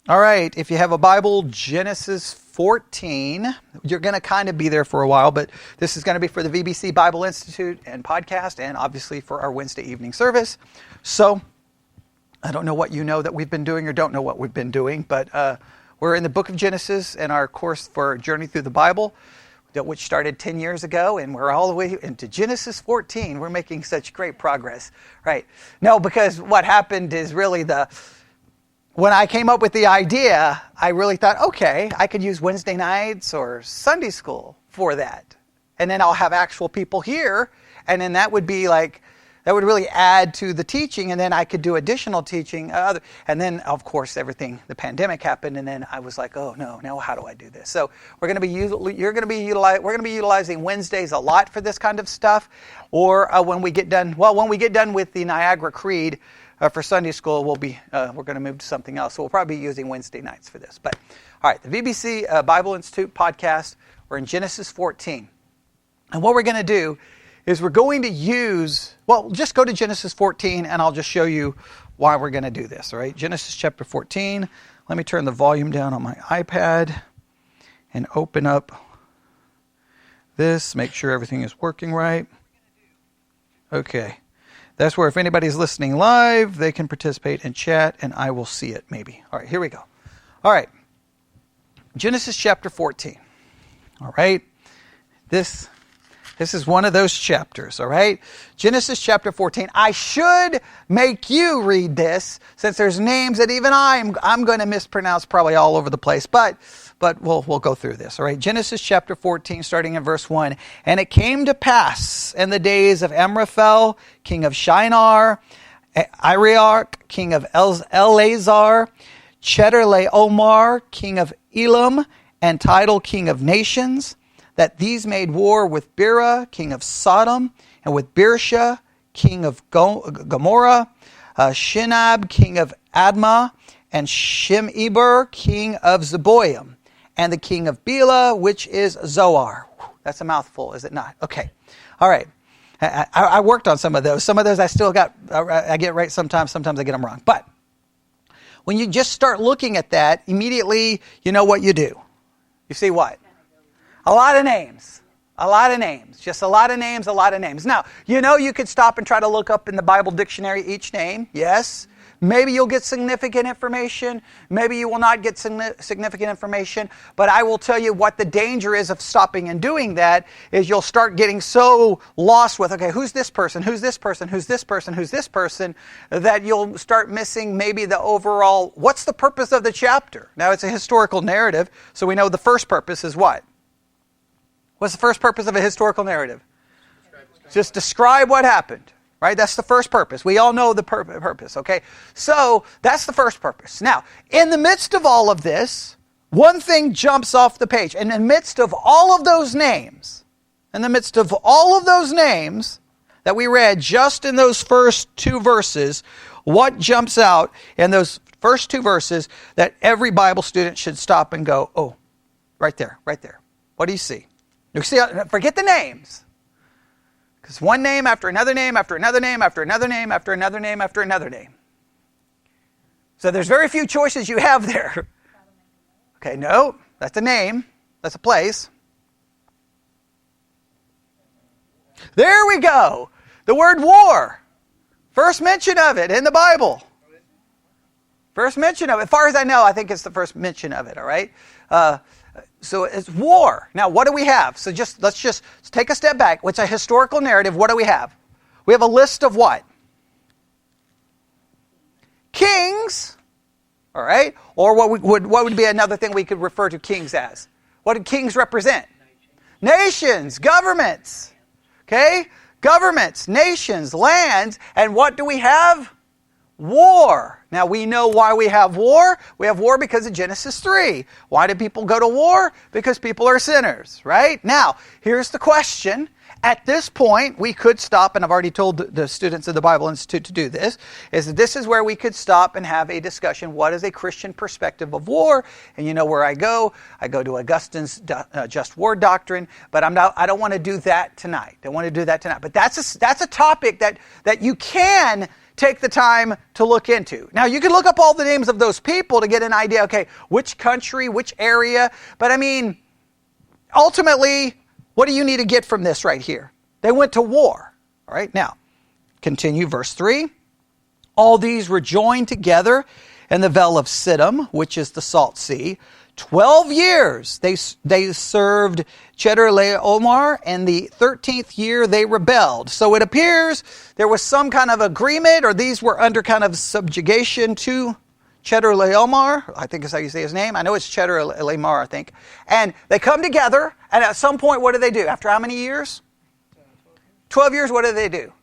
All right, if you have a Bible, Genesis 14. You're going to kind of be there for a while, but this is going to be for the VBC Bible Institute and podcast, and obviously for our Wednesday evening service. So, I don't know what you know that we've been doing or don't know what we've been doing, but we're in the book of Genesis in our course for Journey Through the Bible, which started 10 years ago, and we're all the way into Genesis 14. We're making such great progress, right? No, because what happened is really when I came up with the idea, I really thought, okay, I could use Wednesday nights or Sunday school for that. And then I'll have actual people here, and then that would be like, that would really add to the teaching, and then I could do additional teaching. And then, of course, the pandemic happened, and then I was like, oh no, now how do I do this? So we're going to be utilizing Wednesdays a lot for this kind of stuff, or when we get done with the Niagara Creed for Sunday school, we're going to move to something else. So we'll probably be using Wednesday nights for this. But all right, the VBC Bible Institute podcast. We're in Genesis 14, and what we're going to do is we're going to just go to Genesis 14, and I'll just show you why we're going to do this, all right? Genesis chapter 14. Let me turn the volume down on my iPad and open up this, make sure everything is working right. Okay. That's where if anybody's listening live, they can participate in chat, and I will see it maybe. All right, here we go. All right. Genesis chapter 14. All right. This is one of those chapters, all right? Genesis chapter 14. I should make you read this, since there's names that even I'm going to mispronounce probably all over the place, but we'll go through this, all right? Genesis chapter 14, starting in verse 1. And it came to pass in the days of Amraphel, king of Shinar, Iriarch, king of Eleazar, Chedorlaomer, king of Elam, and Tidal, king of nations, that these made war with Bera, king of Sodom, and with Birsha, king of Gomorrah, Shinab, king of Admah, and Shemeber, king of Zeboim, and the king of Bela, which is Zoar. That's a mouthful, is it not? Okay. All right. I worked on some of those. Some of those I still got, I get right sometimes I get them wrong. But when you just start looking at that, immediately you know what you do. You see what? A lot of names. Just a lot of names. Now, you could stop and try to look up in the Bible dictionary each name. Yes. Maybe you'll get significant information. Maybe you will not get significant information. But I will tell you what the danger is of stopping and doing that is you'll start getting so lost with, okay, who's this person, that you'll start missing maybe the overall, what's the purpose of the chapter? Now, it's a historical narrative, so we know the first purpose is what? What's the first purpose of a historical narrative? Just describe what happened, right? That's the first purpose. We all know the purpose, okay? So that's the first purpose. Now, in the midst of all of this, one thing jumps off the page. In the midst of all of those names, that we read just in those first two verses, what jumps out in those first two verses that every Bible student should stop and go, oh, right there. What do you see? You see, forget the names. Because one name after another name, after another name, after another name, after another name, after another name. So there's very few choices you have there. Okay, no, that's a name. That's a place. There we go. The word war. First mention of it in the Bible. First mention of it. As far as I know, I think it's the first mention of it, all right? So it's war. Now, what do we have? So let's just take a step back. It's a historical narrative. What do we have? We have a list of what? Kings. All right? Or what would be another thing we could refer to kings as? What do kings represent? Nations, governments. Okay? Governments, nations, lands. And what do we have? War. Now, we know why we have war. We have war because of Genesis 3. Why do people go to war? Because people are sinners, right? Now, here's the question. At this point, we could stop, and I've already told the students of the Bible Institute to do this, is that this is where we could stop and have a discussion. What is a Christian perspective of war? And you know where I go. I go to Augustine's just war doctrine, but I don't want to do that tonight. But that's a topic that you can take the time to look into. Now, you can look up all the names of those people to get an idea, okay, which country, which area. But I mean, ultimately, what do you need to get from this right here? They went to war. All right, now, continue verse 3. All these were joined together in the Vale of Siddim, which is the Salt Sea. 12 years they served Chedorlaomer, and the 13th year they rebelled. So it appears there was some kind of agreement, or these were under kind of subjugation to Chedorlaomer, I think is how you say his name. I know it's Chedorlaomer, I think. And they come together, and at some point, what do they do? After how many years? 12 years, what do?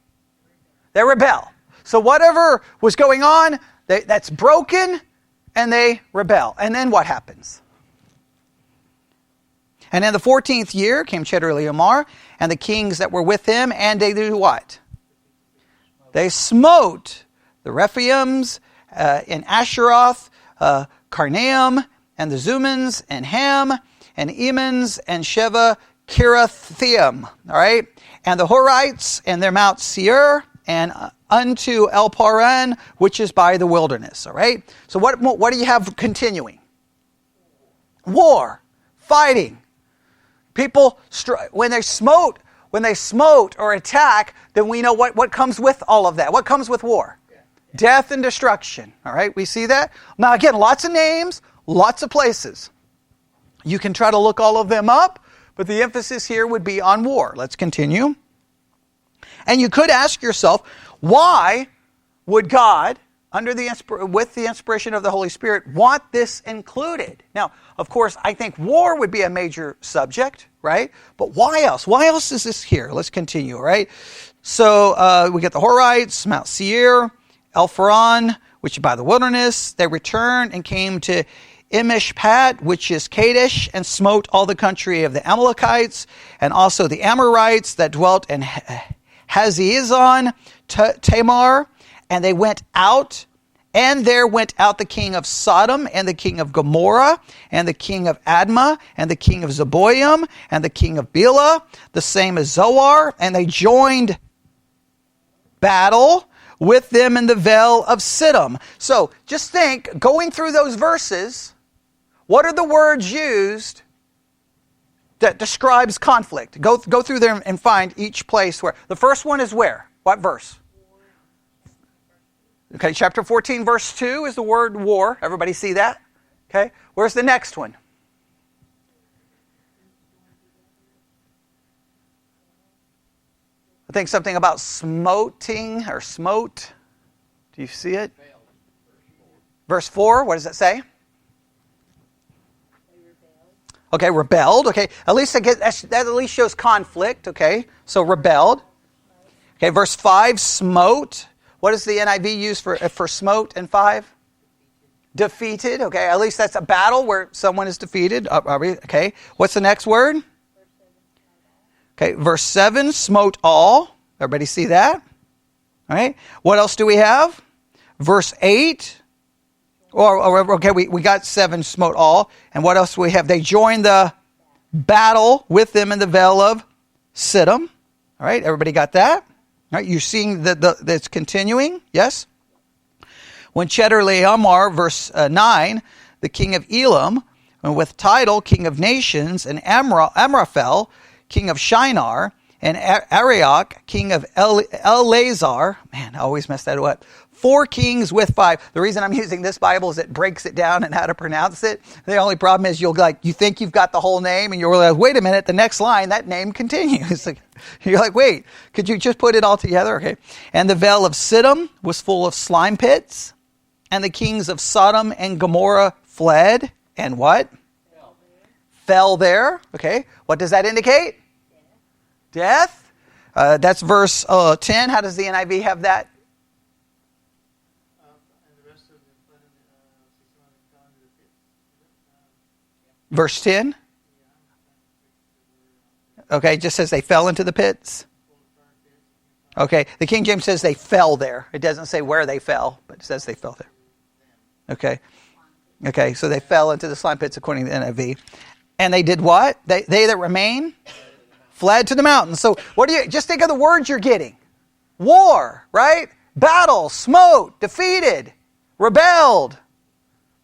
They rebel. So whatever was going on, that's broken, and they rebel. And then what happens? And in the 14th year came Chedorlaomer and the kings that were with him, and they do what? They smote the Rephaims in Asheroth, Karnaim, and the Zumans, and Ham, and Emans, and Sheva, Kiriathaim. All right? And the Horites, and their Mount Seir, and unto El Paran, which is by the wilderness. All right? So what do you have continuing? War. Fighting. People, when they smote or attack, then we know what comes with all of that. What comes with war? Death and destruction. All right, we see that. Now again, lots of names, lots of places. You can try to look all of them up, but the emphasis here would be on war. Let's continue. And you could ask yourself, why would God, with the inspiration of the Holy Spirit, want this included? Now, of course, I think war would be a major subject, right? But why else? Why else is this here? Let's continue, right? So we get the Horites, Mount Seir, Elpharon, which is by the wilderness. They returned and came to Emishpat, which is Kadesh, and smote all the country of the Amalekites, and also the Amorites that dwelt in Hazezon Tamar. And they went out, and there went out the king of Sodom, and the king of Gomorrah, and the king of Admah, and the king of Zeboim, and the king of Bela, the same as Zoar, and they joined battle with them in the Vale of Siddim. So just think, going through those verses, what are the words used that describes conflict? Go through there and find each place where. The first one is where? What verse? Okay, chapter 14, verse 2 is the word war. Everybody see that? Okay, where's the next one? I think something about smoting or smote. Do you see it? Verse 4, what does it say? Okay, rebelled. Okay, at least that at least shows conflict. Okay, so rebelled. Okay, verse 5, smote. What does the NIV use for smote in 5? Defeated. Okay, at least that's a battle where someone is defeated. Okay, what's the next word? Okay, verse 7, smote all. Everybody see that? All right. What else do we have? Verse 8. Okay, we got 7, smote all. And what else do we have? They joined the battle with them in the Vale of Siddim. All right, everybody got that? All right, you're seeing that it's continuing, yes? When Chedorlaomer, verse 9, the king of Elam, and with Tidal, king of nations, and Amraphel, king of Shinar, and Arioch, king of Eleazar. Man, I always mess that up. 4 kings with 5. The reason I'm using this Bible is it breaks it down and how to pronounce it. The only problem is you think you've got the whole name, and you're like, wait a minute, the next line, that name continues. You're like, wait, could you just put it all together? Okay. And the Vale of Siddim was full of slime pits, and the kings of Sodom and Gomorrah fled, and what? Fell there. Okay. What does that indicate? Death. That's verse 10. How does the NIV have that? Verse 10. Okay, it just says they fell into the pits. Okay, the King James says they fell there. It doesn't say where they fell, but it says they fell there. Okay, so they fell into the slime pits according to the NIV. And they did what? They that remain fled to the mountains. So just think of the words you're getting. War, right? battle, smote, defeated, rebelled,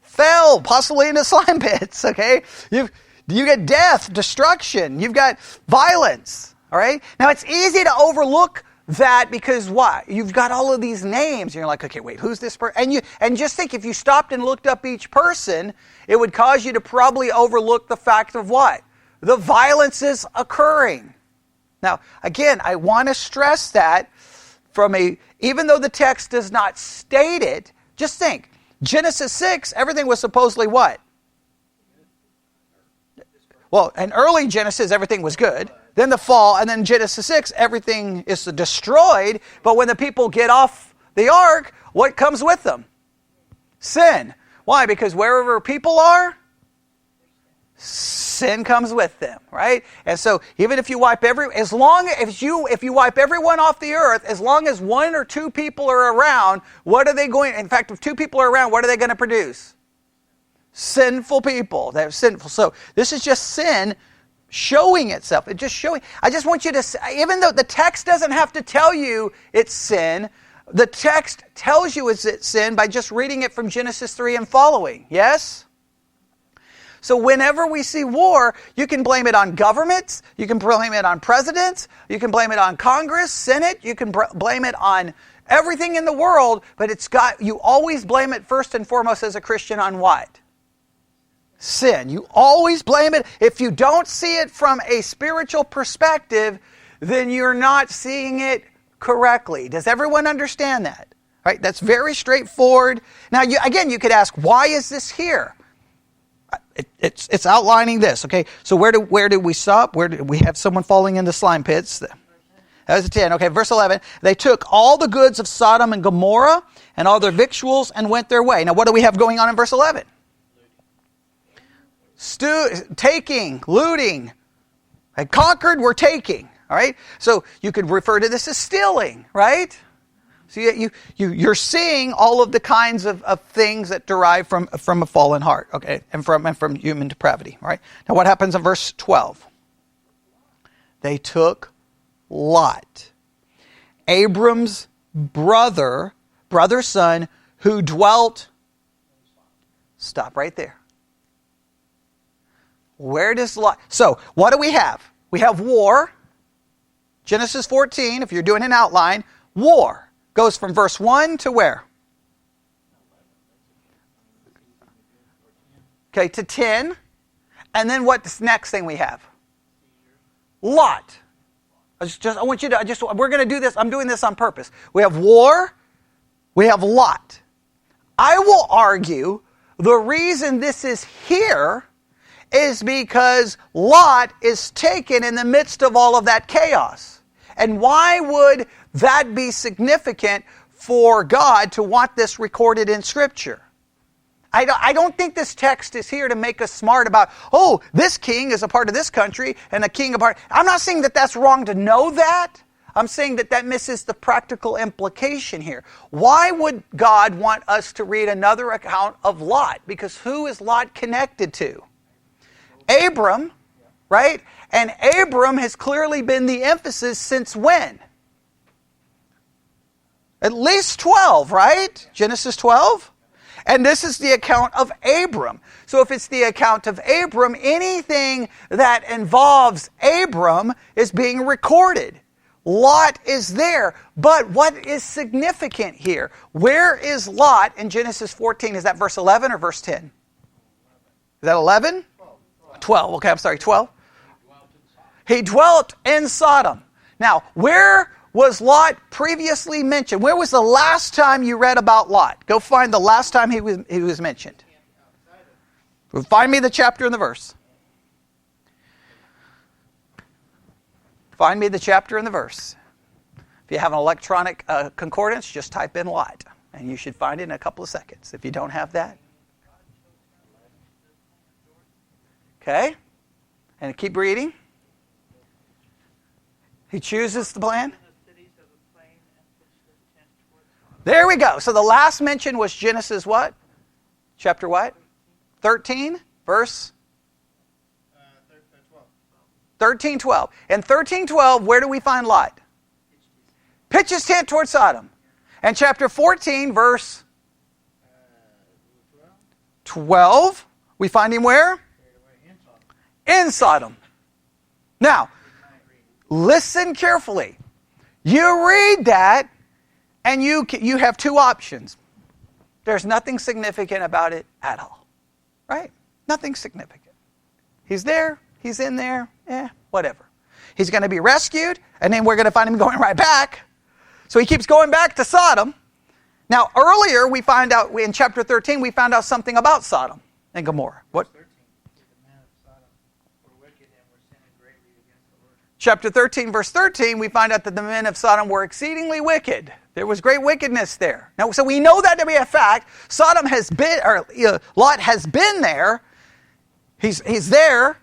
fell, possibly into slime pits, okay? You get death, destruction, you've got violence, all right? Now, it's easy to overlook that because what? You've got all of these names, and you're like, okay, wait, who's this person? And just think, if you stopped and looked up each person, it would cause you to probably overlook the fact of what? The violence is occurring. Now, again, I want to stress that even though the text does not state it, just think, Genesis 6, everything was supposedly what? Well, in early Genesis, everything was good. Then the fall, and then Genesis 6, everything is destroyed. But when the people get off the ark, what comes with them? Sin. Why? Because wherever people are, sin comes with them, right? And so even if you wipe if you wipe everyone off the earth, as long as one or two people are around, in fact, if two people are around, what are they going to produce? Sinful people. They're sinful. So this is just sin showing itself. I just want you to, even though the text doesn't have to tell you it's sin, the text tells you it's sin by just reading it from Genesis 3 and following. Yes? So whenever we see war, you can blame it on governments, you can blame it on presidents, you can blame it on Congress, Senate, you can blame it on everything in the world, but you always blame it first and foremost as a Christian on what? Sin. You always blame it. If you don't see it from a spiritual perspective, then you're not seeing it correctly. Does everyone understand that? Right? That's very straightforward. Now, you could ask, why is this here? It's outlining this, okay? So where do we stop? Where do we have someone falling into slime pits? That was 10. Okay, verse 11. They took all the goods of Sodom and Gomorrah and all their victuals and went their way. Now, what do we have going on in verse 11? Taking, looting. They conquered, we're taking. All right? So you could refer to this as stealing, right? So you're seeing all of the kinds of things that derive from a fallen heart, okay, and from human depravity, right? Now what happens in verse 12? They took Lot, Abram's brother's son, who dwelt. Stop right there. Where does Lot? So what do we have? We have war. Genesis 14, if you're doing an outline, war. Goes from verse 1 to where? Okay, to 10. And then what's the next thing we have? Lot. We're going to do this. I'm doing this on purpose. We have war. We have Lot. I will argue the reason this is here is because Lot is taken in the midst of all of that chaos. And why would that be significant for God to want this recorded in Scripture? I don't think this text is here to make us smart about, oh, this king is a part of this country and a king a part. I'm not saying that that's wrong to know that. I'm saying that misses the practical implication here. Why would God want us to read another account of Lot? Because who is Lot connected to? Abram, right? And Abram has clearly been the emphasis since when? At least 12, right? Genesis 12? And this is the account of Abram. So if it's the account of Abram, anything that involves Abram is being recorded. Lot is there. But what is significant here? Where is Lot in Genesis 14? Is that verse 11 or verse 10? Is that 11? 12. Okay, I'm sorry, 12. He dwelt in Sodom. Now, where was Lot previously mentioned? Where was the last time you read about Lot? Go find the last time he was mentioned. Find me the chapter and the verse. Find me the chapter and the verse. If you have an electronic concordance, just type in Lot, and you should find it in a couple of seconds. If you don't have that. Okay? And keep reading. He chooses the plan. There we go. So the last mention was Genesis what? Chapter what? 13? Verse? 13:12. In 13:12, where do we find Lot? Pitch his tent toward Sodom. And chapter 14, verse 12, we find him where? In Sodom. Now, listen carefully. You read that, and you have two options. There's nothing significant about it at all. Right? Nothing significant. He's there. He's in there. Whatever. He's going to be rescued, and then we're going to find him going right back. So he keeps going back to Sodom. Now, earlier we find out, in chapter 13, we found out something about Sodom and Gomorrah. What? Chapter 13, verse 13, we find out that the men of Sodom were exceedingly wicked. There was great wickedness there. Now, so we know that to be a fact. Sodom has been, or Lot has been there. He's there.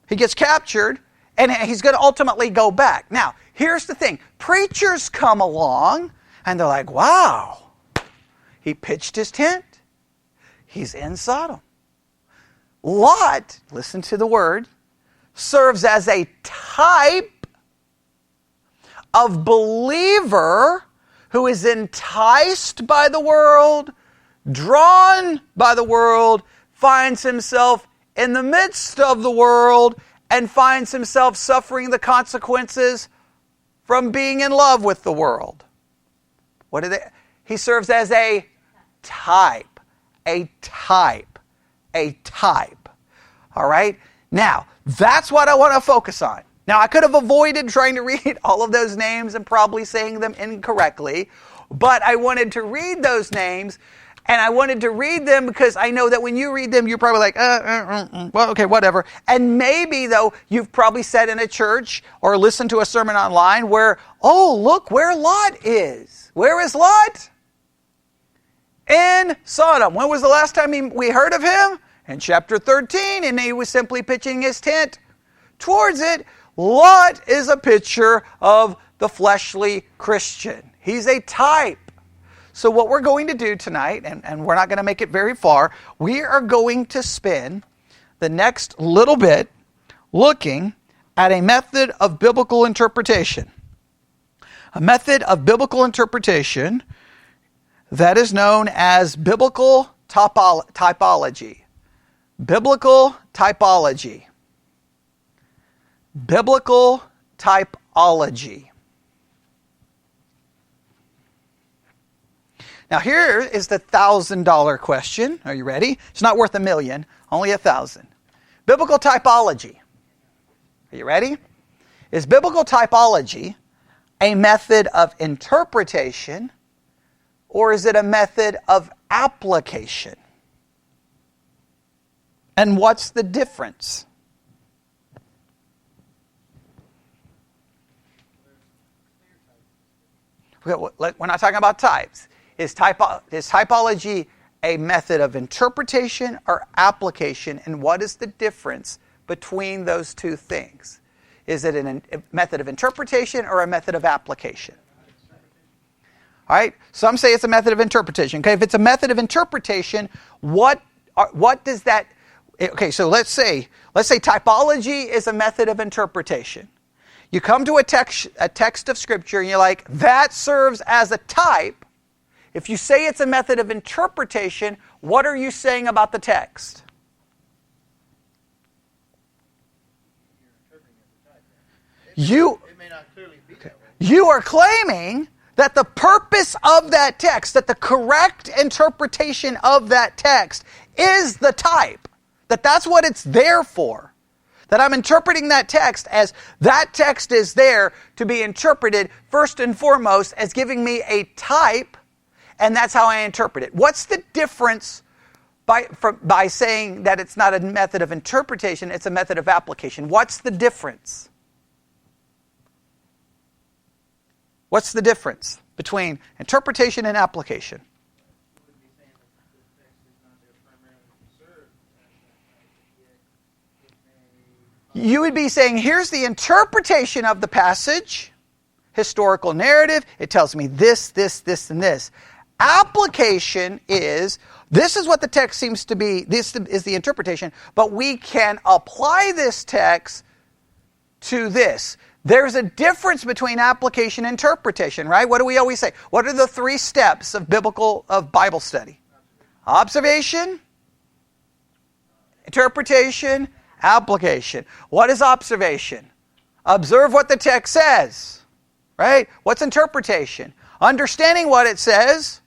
He gets captured, and he's going to ultimately go back. Now, here's the thing. Preachers come along, and they're like, wow, he pitched his tent. He's in Sodom. Lot, listen to the word, serves as a type of believer who is enticed by the world, drawn by the world, finds himself in the midst of the world, and finds himself suffering the consequences from being in love with the world. He serves as a type. A type. A type. All right? Now, that's what I want to focus on. Now, I could have avoided trying to read all of those names and probably saying them incorrectly, but I wanted to read those names, and I wanted to read them because I know that when you read them, you're probably like, well, okay, whatever. And maybe, though, you've probably sat in a church or listened to a sermon online where, oh, look where Lot is. Where is Lot? In Sodom. When was the last time we heard of him? In chapter 13, and he was simply pitching his tent towards it. Lot is a picture of the fleshly Christian. He's a type. So what we're going to do tonight, and we're not going to make it very far, we are going to spend the next little bit looking at a method of biblical interpretation. A method of biblical interpretation that is known as biblical typology. Biblical typology. Biblical typology. Now here is the $1,000 question. Are you ready? It's not worth $1 million, only $1,000. Biblical typology. Are you ready? Is biblical typology a method of interpretation, or is it a method of application? And what's the difference? We're not talking about types. Is typology a method of interpretation or application? And what is the difference between those two things? Is it a method of interpretation or a method of application? All right. Some say it's a method of interpretation. Okay. If it's a method of interpretation, what does that? Okay. So let's say typology is a method of interpretation. You come to a text of Scripture and you're like, that serves as a type. If you say it's a method of interpretation, what are you saying about the text? You are claiming that the purpose of that text, that the correct interpretation of that text is the type. That's what it's there for. That I'm interpreting that text as that text is there to be interpreted first and foremost as giving me a type, and that's how I interpret it. What's the difference by saying that it's not a method of interpretation, it's a method of application? What's the difference? What's the difference between interpretation and application? You would be saying, here's the interpretation of the passage, historical narrative. It tells me this, this, and this. Application is, this is what the text seems to be, this is the interpretation, but we can apply this text to this. There's a difference between application and interpretation, right? What do we always say? What are the 3 steps of Bible study? Observation, interpretation, application. What is observation? Observe what the text says, right? What's interpretation? Understanding what it says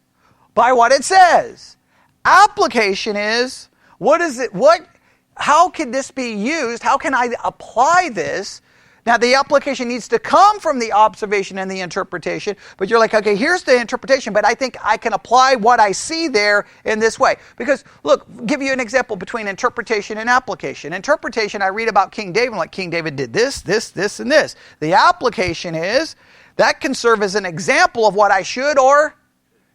by what it says. Application is, how can this be used? How can I apply this? Now, the application needs to come from the observation and the interpretation, but you're like, okay, here's the interpretation, but I think I can apply what I see there in this way. Because, look, give you an example between interpretation and application. Interpretation, I read about King David, like King David did this, and this. The application is, that can serve as an example of what I should or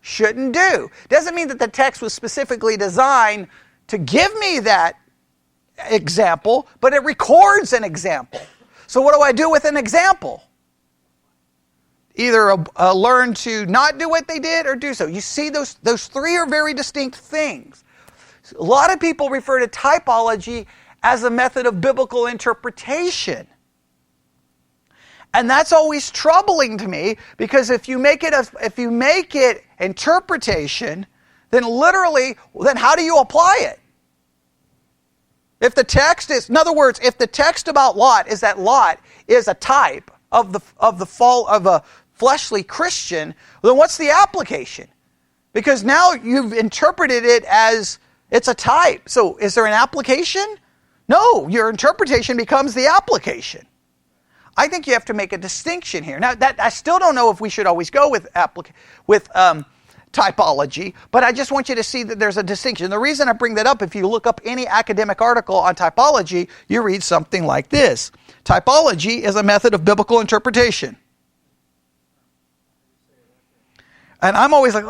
shouldn't do. Doesn't mean that the text was specifically designed to give me that example, but it records an example. So what do I do with an example? Either learn to not do what they did or do so. You see, those 3 are very distinct things. A lot of people refer to typology as a method of biblical interpretation. And that's always troubling to me, because if you make it interpretation, then how do you apply it? If the text is, in other words, if the text about Lot is that Lot is a type of the fall of a fleshly Christian, then what's the application? Because now you've interpreted it as it's a type. So is there an application? No, your interpretation becomes the application. I think you have to make a distinction here. Now, that I still don't know if we should always go with typology, but I just want you to see that there's a distinction. The reason I bring that up, if you look up any academic article on typology, you read something like this. Typology is a method of biblical interpretation. And I'm always like,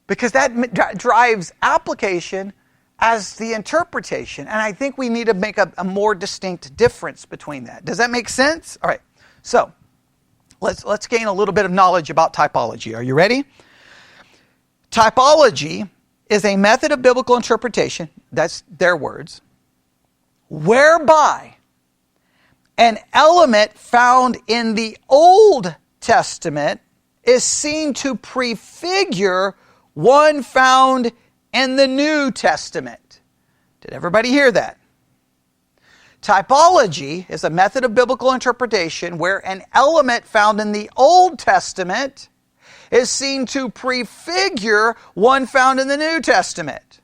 because that drives application as the interpretation. And I think we need to make a more distinct difference between that. Does that make sense? All right. So, let's gain a little bit of knowledge about typology. Are you ready? Typology is a method of biblical interpretation, that's their words, whereby an element found in the Old Testament is seen to prefigure one found in the New Testament. Did everybody hear that? Typology is a method of biblical interpretation where an element found in the Old Testament is seen to prefigure one found in the New Testament.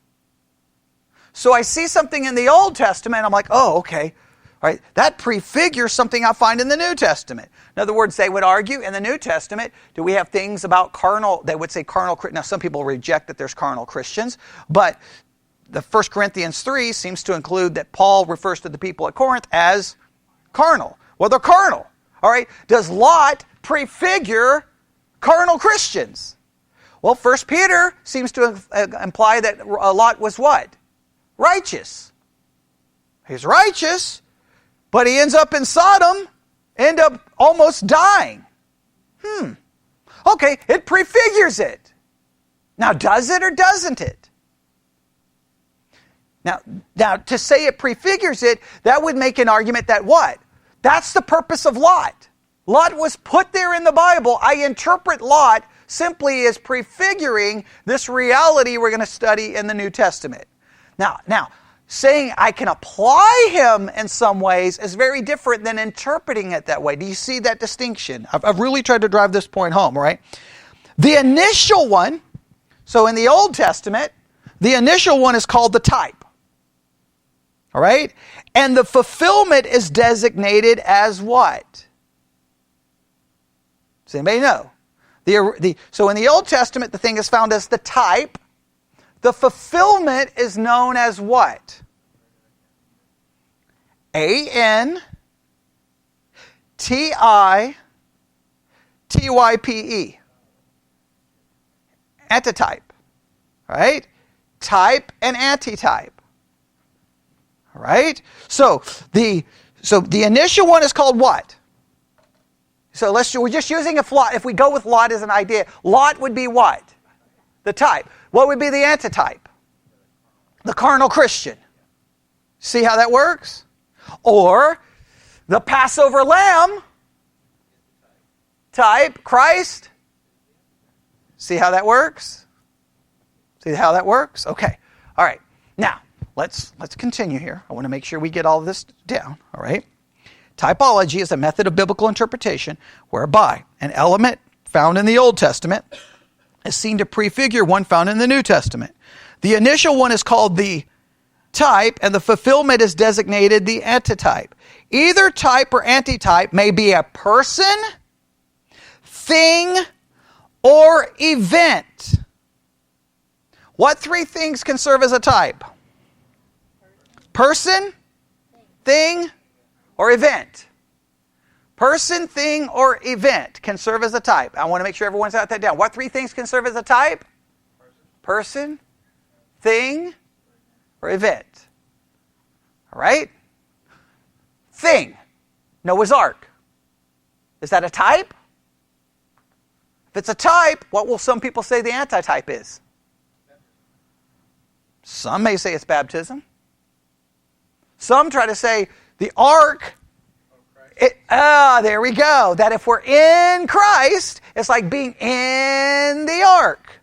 So I see something in the Old Testament, I'm like, oh, okay. All right, that prefigures something I find in the New Testament. In other words, they would argue in the New Testament, do we have things about carnal, they would say carnal, now some people reject that there's carnal Christians, but the 1 Corinthians 3 seems to include that Paul refers to the people at Corinth as carnal. Well, they're carnal. All right. Does Lot prefigure carnal Christians? Well, 1 Peter seems to imply that Lot was what? Righteous. He's righteous, but he ends up in Sodom, end up almost dying. Okay, it prefigures it. Now, does it or doesn't it? Now, to say it prefigures it, that would make an argument that what? That's the purpose of Lot. Lot was put there in the Bible. I interpret Lot simply as prefiguring this reality we're going to study in the New Testament. Now, saying I can apply him in some ways is very different than interpreting it that way. Do you see that distinction? I've really tried to drive this point home, right? The initial one, so in the Old Testament, the initial one is called the type. All right? And the fulfillment is designated as what? Does anybody know? So in the Old Testament, the thing is found as the type. The fulfillment is known as what? A-N-T-I-T-Y-P-E. Antitype. All right? Type and antitype. All right? So the initial one is called what? So we're just using if we go with Lot as an idea, Lot would be what? The type. What would be the antitype? The carnal Christian. See how that works? Or The Passover lamb, type. Christ. See how that works? See how that works? Okay. All right. Now, let's continue here. I want to make sure we get all of this down. All right. Typology is a method of biblical interpretation whereby an element found in the Old Testament is seen to prefigure one found in the New Testament. The initial one is called the type, and the fulfillment is designated the antitype. Either type or antitype may be a person, thing, or event. What three things can serve as a type? Person, thing, or event. Person, thing, or event can serve as a type. I want to make sure everyone's got that down. What three things can serve as a type? Person, thing, or event. All right? Thing. Noah's Ark. Is that a type? If it's a type, what will some people say the antitype is? Some may say it's baptism. Some try to say the ark. There we go. That if we're in Christ, it's like being in the ark.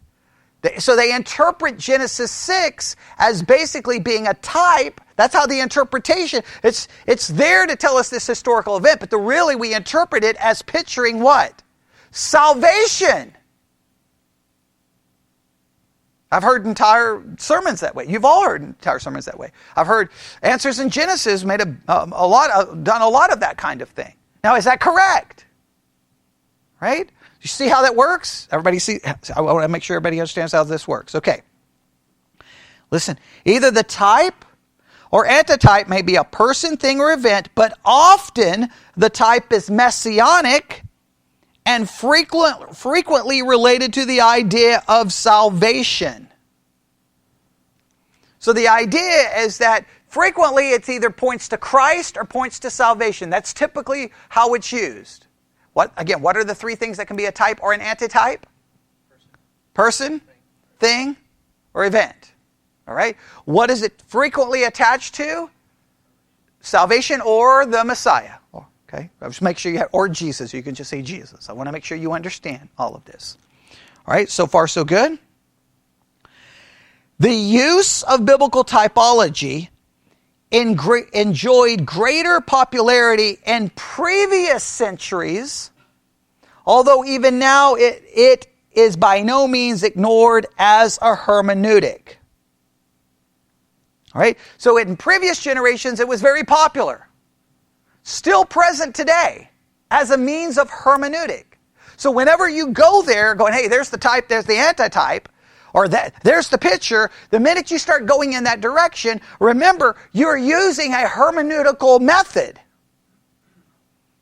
So they interpret Genesis 6 as basically being a type. That's how the interpretation, it's there to tell us this historical event, but really we interpret it as picturing what? Salvation. I've heard entire sermons that way. You've all heard entire sermons that way. I've heard Answers in Genesis done a lot of that kind of thing. Now, is that correct? Right? You see how that works? Everybody see? I want to make sure everybody understands how this works. Okay. Listen, either the type or antitype may be a person, thing, or event, but often the type is messianic and frequently related to the idea of salvation. So the idea is that frequently it either points to Christ or points to salvation. That's typically how it's used. What are the three things that can be a type or an antitype? Person, thing, or event. All right? What is it frequently attached to? Salvation or the Messiah. Okay? Just make sure you have, or Jesus. You can just say Jesus. I want to make sure you understand all of this. All right? So far, so good. The use of biblical typology enjoyed greater popularity in previous centuries, although even now it is by no means ignored as a hermeneutic. All right? So in previous generations, it was very popular. Still present today as a means of hermeneutic. So whenever you go there going, hey, there's the type, there's the antitype, or there's the picture, the minute you start going in that direction, remember, you're using a hermeneutical method.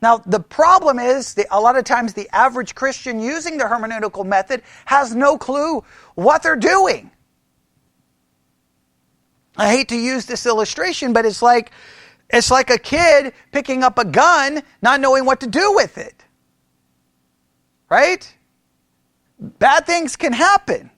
Now, the problem is, a lot of times the average Christian using the hermeneutical method has no clue what they're doing. I hate to use this illustration, but it's like a kid picking up a gun, not knowing what to do with it. Right? Bad things can happen.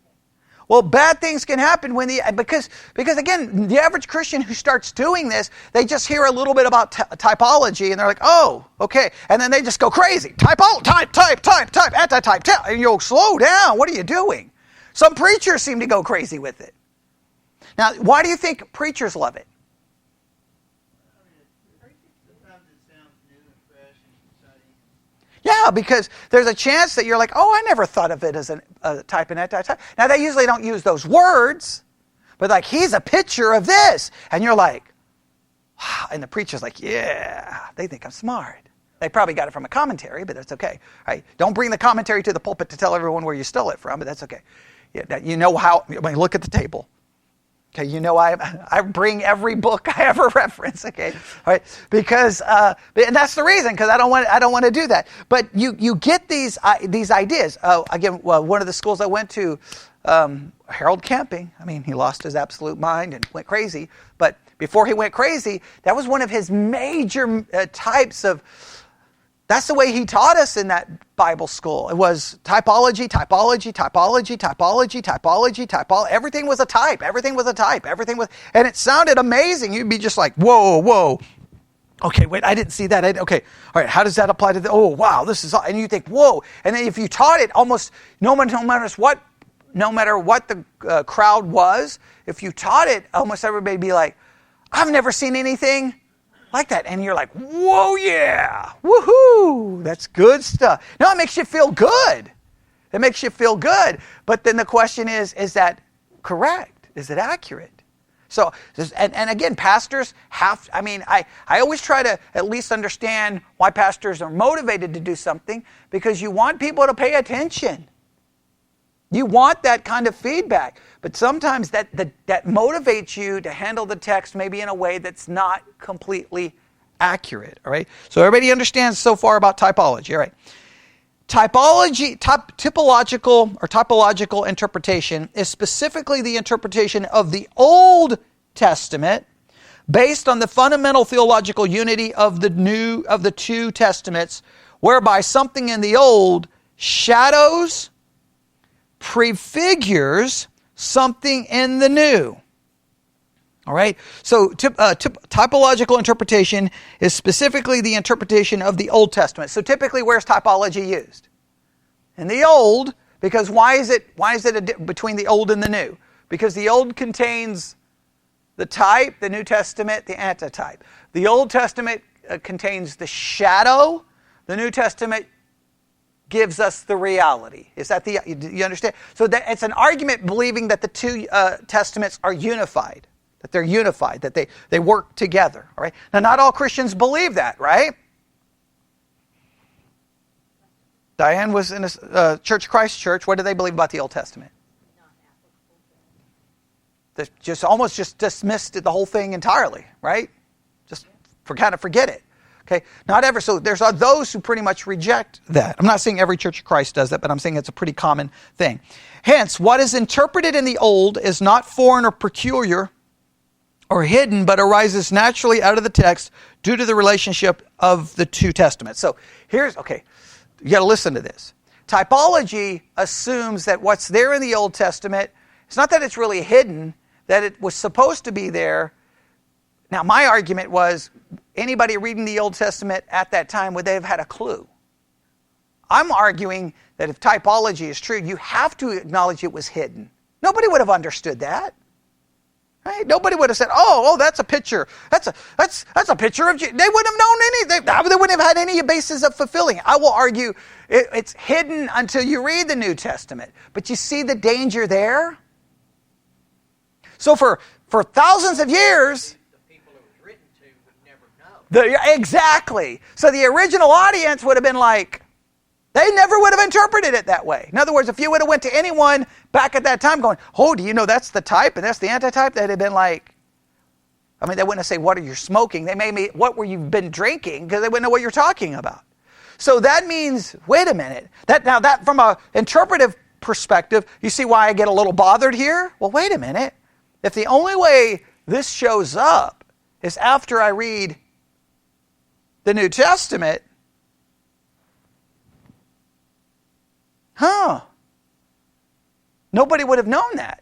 Well, bad things can happen because again, the average Christian who starts doing this, they just hear a little bit about typology and they're like, oh, okay. And then they just go crazy. Type, antitype, and you'll slow down. What are you doing? Some preachers seem to go crazy with it. Now, why do you think preachers love it? Yeah, because there's a chance that you're like, oh, I never thought of it as a type and antitype. Now, they usually don't use those words, but like, he's a picture of this. And you're like, wow. And the preacher's like, yeah, they think I'm smart. They probably got it from a commentary, but that's okay. Right? Don't bring the commentary to the pulpit to tell everyone where you stole it from, but that's okay. Yeah, you know how, look at the table. Okay, you know I bring every book I ever reference. Okay, all right, because and that's the reason, because I don't want to do that. But you get these ideas. Again, one of the schools I went to, Harold Camping. I mean, he lost his absolute mind and went crazy. But before he went crazy, that was one of his major types of. That's the way he taught us in that Bible school. It was typology. Everything was a type. And it sounded amazing. You'd be just like, whoa. Okay, wait, I didn't see that. Okay, all right, how does that apply to the, oh, wow, this is, and you think, whoa. And then if you taught it almost, no matter what the crowd was, if you taught it, almost everybody would be like, I've never seen anything like that. And you're like, whoa, yeah, woohoo, that's good stuff. No, it makes you feel good. It makes you feel good. But then the question is that correct? Is it accurate? So, and again, pastors have, I always try to at least understand why pastors are motivated to do something, because you want people to pay attention. You want that kind of feedback. But sometimes that motivates you to handle the text maybe in a way that's not completely accurate. All right? So everybody understands so far about typology. All right. Typological interpretation is specifically the interpretation of the Old Testament based on the fundamental theological unity of the two testaments, whereby something in the Old shadows, prefigures something in the New. All right? So typological interpretation is specifically the interpretation of the Old Testament. So typically, where's typology used? In the Old, because why is it between the Old and the New? Because the Old contains the type, the New Testament, the antitype. The Old Testament contains the shadow. The New Testament gives us the reality. Is that you understand? So that it's an argument believing that the two testaments are unified. That they're unified, that they work together. All right. Now, not all Christians believe that, right? Diane was in a Church of Christ church. What do they believe about the Old Testament? They almost dismissed the whole thing entirely, right? Just forget it. Okay, not ever. So there's those who pretty much reject that. I'm not saying every Church of Christ does that, but I'm saying it's a pretty common thing. Hence, what is interpreted in the Old is not foreign or peculiar or hidden, but arises naturally out of the text due to the relationship of the two testaments. So you got to listen to this. Typology assumes that what's there in the Old Testament, it's not that it's really hidden, that it was supposed to be there. Now, my argument was, anybody reading the Old Testament at that time, would they have had a clue? I'm arguing that if typology is true, you have to acknowledge it was hidden. Nobody would have understood that. Right? Nobody would have said, "Oh, that's a picture. That's a picture of." They wouldn't have known any. They wouldn't have had any basis of fulfilling it. I will argue it's hidden until you read the New Testament. But you see the danger there. So for thousands of years, the people it was written to would never know. Exactly. So the original audience would have been like, they never would have interpreted it that way. In other words, if you would have went to anyone back at that time going, "Oh, do you know that's the type and that's the antitype?" They'd have been like, they wouldn't have said, "What are you smoking?" They may be, "What were you been drinking?" Because they wouldn't know what you're talking about. So that means, wait a minute. That from an interpretive perspective, you see why I get a little bothered here? Well, wait a minute. If the only way this shows up is after I read the New Testament, nobody would have known that.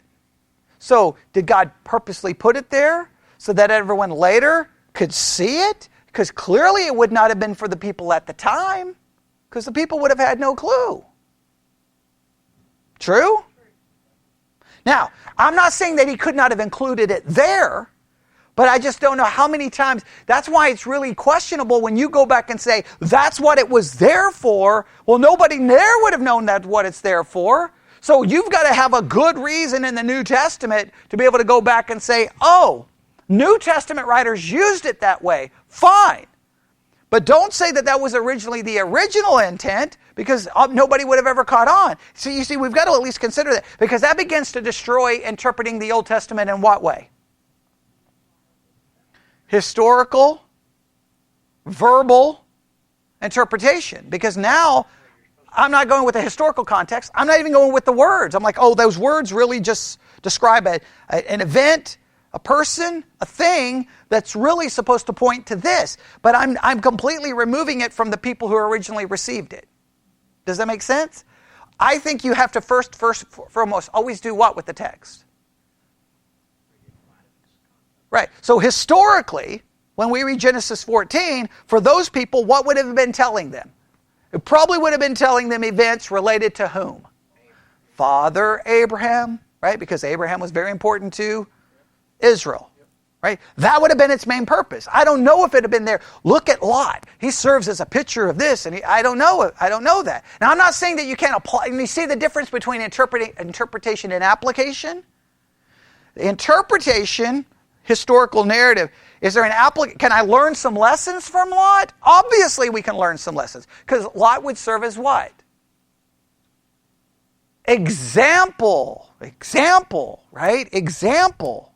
So did God purposely put it there so that everyone later could see it? Because clearly it would not have been for the people at the time, because the people would have had no clue. True? Now, I'm not saying that he could not have included it there, but I just don't know how many times. That's why it's really questionable when you go back and say, that's what it was there for. Well, nobody there would have known that's what it's there for. So you've got to have a good reason in the New Testament to be able to go back and say, oh, New Testament writers used it that way. Fine. But don't say that was originally the original intent, because nobody would have ever caught on. So you see, we've got to at least consider that, because that begins to destroy interpreting the Old Testament in what way? Historical, verbal interpretation. Because now I'm not going with the historical context. I'm not even going with the words. I'm like, oh, those words really just describe an event, a person, a thing that's really supposed to point to this. But I'm completely removing it from the people who originally received it. Does that make sense? I think you have to first foremost always do what with the text? Right. So historically, when we read Genesis 14, for those people, what would it have been telling them? It probably would have been telling them events related to whom? Father Abraham, right? Because Abraham was very important to Israel, right? That would have been its main purpose. I don't know if it had been there. Look at Lot. He serves as a picture of this, and I don't know that. Now, I'm not saying that you can't apply. You see the difference between interpretation and application? Interpretation, historical narrative. Is there can I learn some lessons from Lot? Obviously, we can learn some lessons, because Lot would serve as what? Example, right? Example,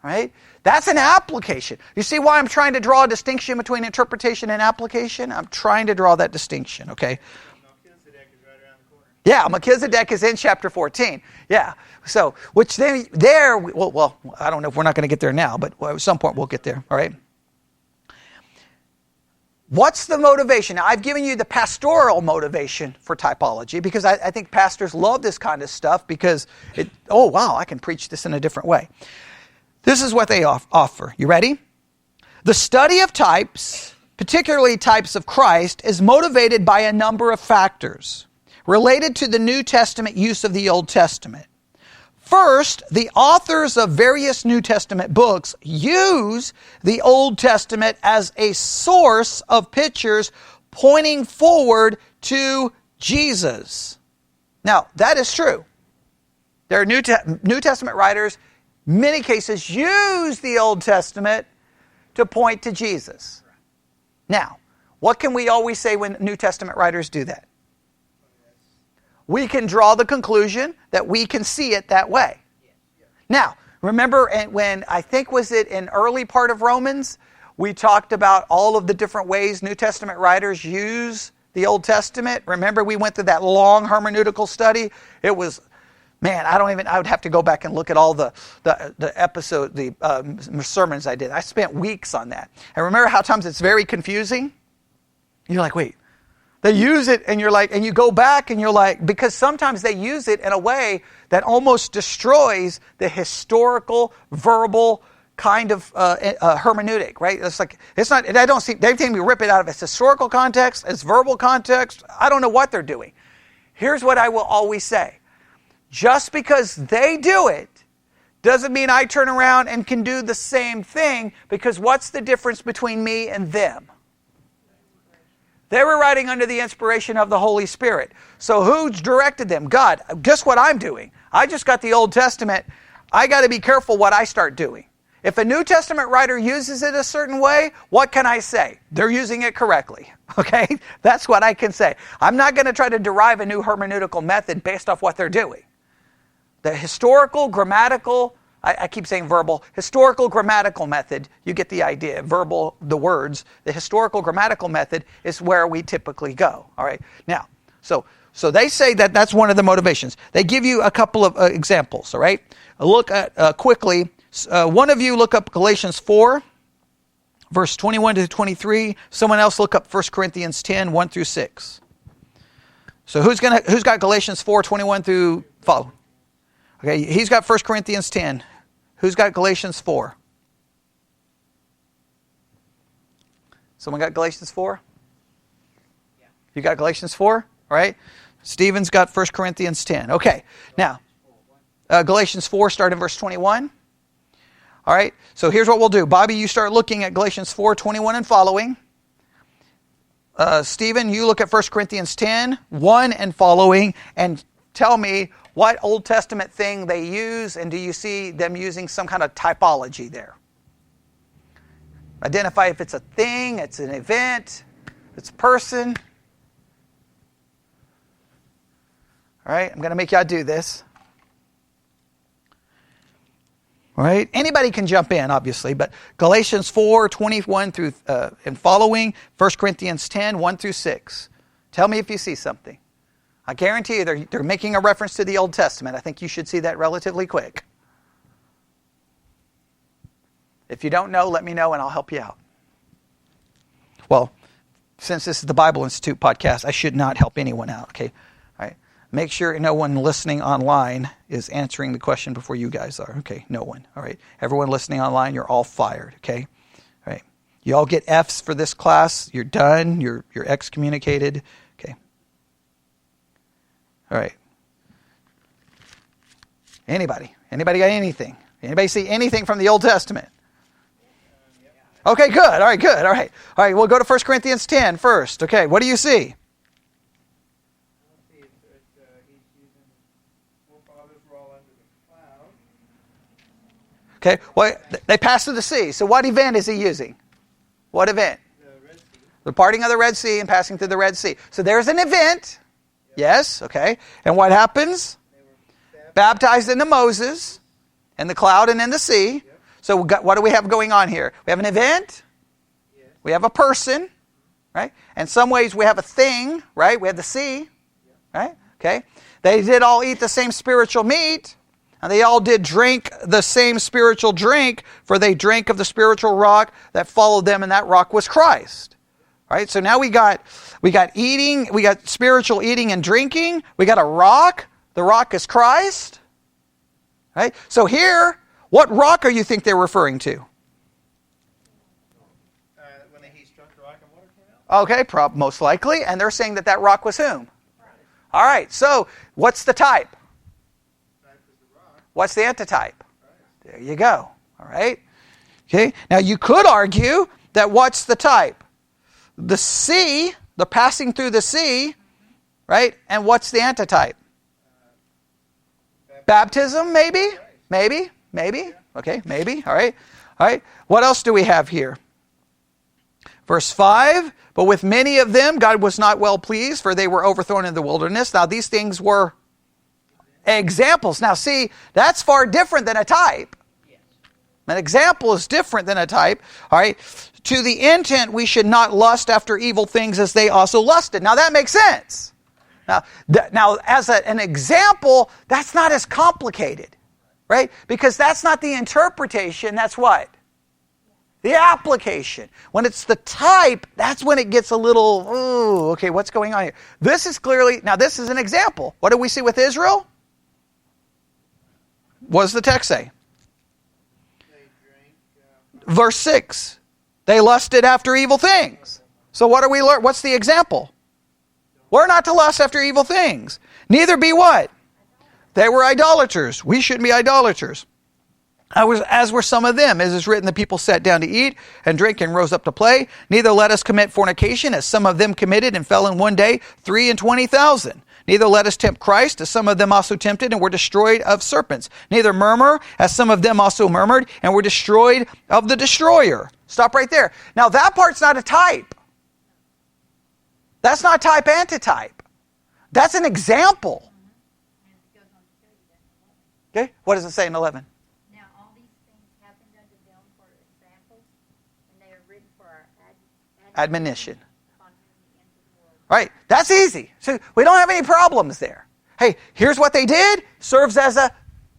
right? That's an application. You see why I'm trying to draw a distinction between interpretation and application? I'm trying to draw that distinction, okay? Melchizedek is right around the corner. Yeah, Melchizedek is in chapter 14. Yeah, so, which well, I don't know if we're not going to get there now, but at some point we'll get there, all right? What's the motivation? Now, I've given you the pastoral motivation for typology because I think pastors love this kind of stuff because I can preach this in a different way. This is what they offer. You ready? The study of types, particularly types of Christ, is motivated by a number of factors related to the New Testament use of the Old Testament. First, the authors of various New Testament books use the Old Testament as a source of pictures pointing forward to Jesus. Now, that is true. There are New Testament writers, many cases, use the Old Testament to point to Jesus. Now, what can we always say when New Testament writers do that? We can draw the conclusion that we can see it that way. Now, remember when I think was it in early part of Romans, we talked about all of the different ways New Testament writers use the Old Testament. Remember we went through that long hermeneutical study? It was, man, I would have to go back and look at all the sermons I did. I spent weeks on that. And remember how times it's very confusing? You're like, wait. They use it and you're like, and you go back and you're like, because sometimes they use it in a way that almost destroys the historical, verbal kind of hermeneutic, right? It's like, it's not, and I don't see, they think we rip it out of its historical context, its verbal context. I don't know what they're doing. Here's what I will always say. Just because they do it doesn't mean I turn around and can do the same thing, because what's the difference between me and them? They were writing under the inspiration of the Holy Spirit. So who directed them? God. Guess what I'm doing? I just got the Old Testament. I got to be careful what I start doing. If a New Testament writer uses it a certain way, what can I say? They're using it correctly. Okay? That's what I can say. I'm not going to try to derive a new hermeneutical method based off what they're doing. The historical, grammatical, I keep saying verbal, historical grammatical method, you get the idea, verbal, the words. The historical grammatical method is where we typically go. All right. Now, so they say that that's one of the motivations. They give you a couple of examples. All right. Look at quickly. One of you look up Galatians 4, verse 21 to 23. Someone else look up 1 Corinthians 10, 1 through 6. So who's got Galatians 4, 21 through follow? Okay, he's got 1 Corinthians 10. Who's got Galatians 4? Someone got Galatians 4? Yeah. You got Galatians 4? All right. Stephen's got 1 Corinthians 10. Okay. Now, Galatians 4, start in verse 21. All right. So here's what we'll do. Bobby, you start looking at Galatians 4, 21 and following. Stephen, you look at 1 Corinthians 10, 1 and following, and tell me what Old Testament thing they use, and do you see them using some kind of typology there? Identify if it's a thing, it's an event, it's a person. All right, I'm going to make y'all do this. All right, anybody can jump in, obviously, but Galatians 4, 21 through and following, 1 Corinthians 10, 1 through 6. Tell me if you see something. I guarantee you they're making a reference to the Old Testament. I think you should see that relatively quick. If you don't know, let me know and I'll help you out. Well, since this is the Bible Institute podcast, I should not help anyone out, okay? All right. Make sure no one listening online is answering the question before you guys are. Okay, no one. All right. Everyone listening online, you're all fired, okay? All right. You all get F's for this class. You're done. You're excommunicated. Okay. All right. Anybody? Anybody got anything? Anybody see anything from the Old Testament? Okay, good. All right, good. All right. All right, we'll go to 1 Corinthians 10 first. Okay, what do you see? He's using forefathers were all under the cloud. Okay, well, they passed through the sea. So what event is he using? What event? The Red Sea. The parting of the Red Sea and passing through the Red Sea. So there's an event. Yes, okay. And what happens? They were Baptized into Moses and the cloud and in the sea. So what do we have going on here? We have an event. Yes. We have a person, right? In some ways we have a thing, right? We have the sea, right? Okay. They did all eat the same spiritual meat, and they all did drink the same spiritual drink, for they drank of the spiritual rock that followed them, and that rock was Christ. Right? So now we got eating, we got spiritual eating and drinking, we got a rock. The rock is Christ. Right? So here, what rock are you think they're referring to? When he struck the rock and water came out. Okay, most likely. And they're saying that rock was whom? All right, so what's the type? Type is the rock. What's the antitype? There you go. All right. Okay, now you could argue that what's the type? The sea, the passing through the sea, right? And what's the antitype? Baptism, maybe? Maybe? Okay, maybe. All right. All right. What else do we have here? Verse 5, but with many of them God was not well pleased, for they were overthrown in the wilderness. Now these things were examples. Now see, that's far different than a type. An example is different than a type. All right. To the intent we should not lust after evil things as they also lusted. Now that makes sense. Now as an example, that's not as complicated. Right? Because that's not the interpretation, that's what? The application. When it's the type, that's when it gets a little, ooh, okay, what's going on here? This is clearly, now this is an example. What do we see with Israel? What does the text say? They drank. Verse 6. They lusted after evil things. So what are we learning? What's the example? We're not to lust after evil things. Neither be what? They were idolaters. We shouldn't be idolaters. As were some of them, as is written, the people sat down to eat and drink and rose up to play. Neither let us commit fornication, as some of them committed and fell in one day 23,000. Neither let us tempt Christ, as some of them also tempted and were destroyed of serpents. Neither murmur, as some of them also murmured and were destroyed of the destroyer. Stop right there. Now that part's not a type. That's not type antitype. That's an example. Okay, what does it say in 11? Now all these things happened unto them for examples, and they are written for our Admonition. on the end of the world. Right, that's easy. So we don't have any problems there. Hey, here's what they did. Serves as an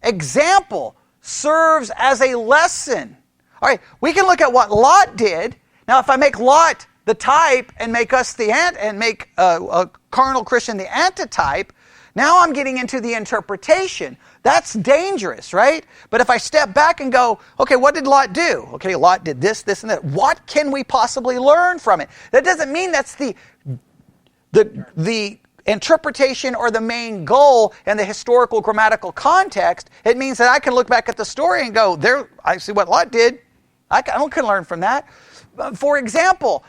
example. Serves as a lesson. All right, we can look at what Lot did. Now, if I make Lot the type and make us and make a carnal Christian the antitype, now I'm getting into the interpretation. That's dangerous, right? But if I step back and go, okay, what did Lot do? Okay, Lot did this, this, and that. What can we possibly learn from it? That doesn't mean that's the interpretation or the main goal in the historical grammatical context. It means that I can look back at the story and go, there, I see what Lot did. I can learn from that. For example,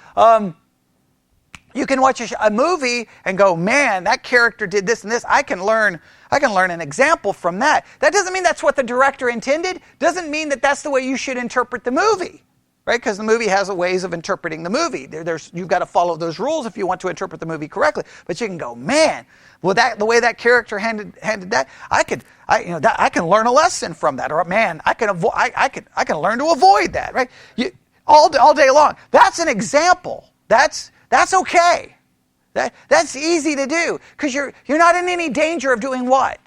you can watch a movie and go, man, that character did this and this. I can learn an example from that. That doesn't mean that's what the director intended. Doesn't mean that that's the way you should interpret the movie, right? Because the movie has ways of interpreting the movie. You've got to follow those rules if you want to interpret the movie correctly. But you can go, man, well, the way that character handled that, I can learn a lesson from that. Or man, I can learn to avoid that, right? All day long. That's an example. That's okay. That's easy to do because you're not in any danger of doing what?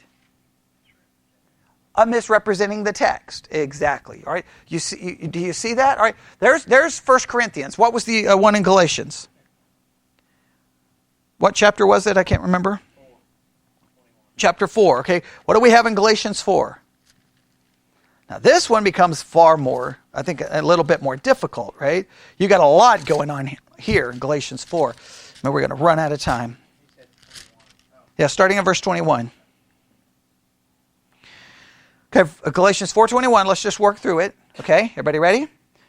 Of misrepresenting the text. Exactly. All right. Do you see that? All right. There's 1 Corinthians. What was the one in Galatians? What chapter was it? I can't remember. 4. Chapter 4. Okay. What do we have in Galatians 4? Now this one becomes far more, I think, a little bit more difficult, right? You got a lot going on here in Galatians 4. And we're going to run out of time. Yeah, starting in verse 21. Okay, Galatians 4:21, let's just work through it. Okay, everybody ready?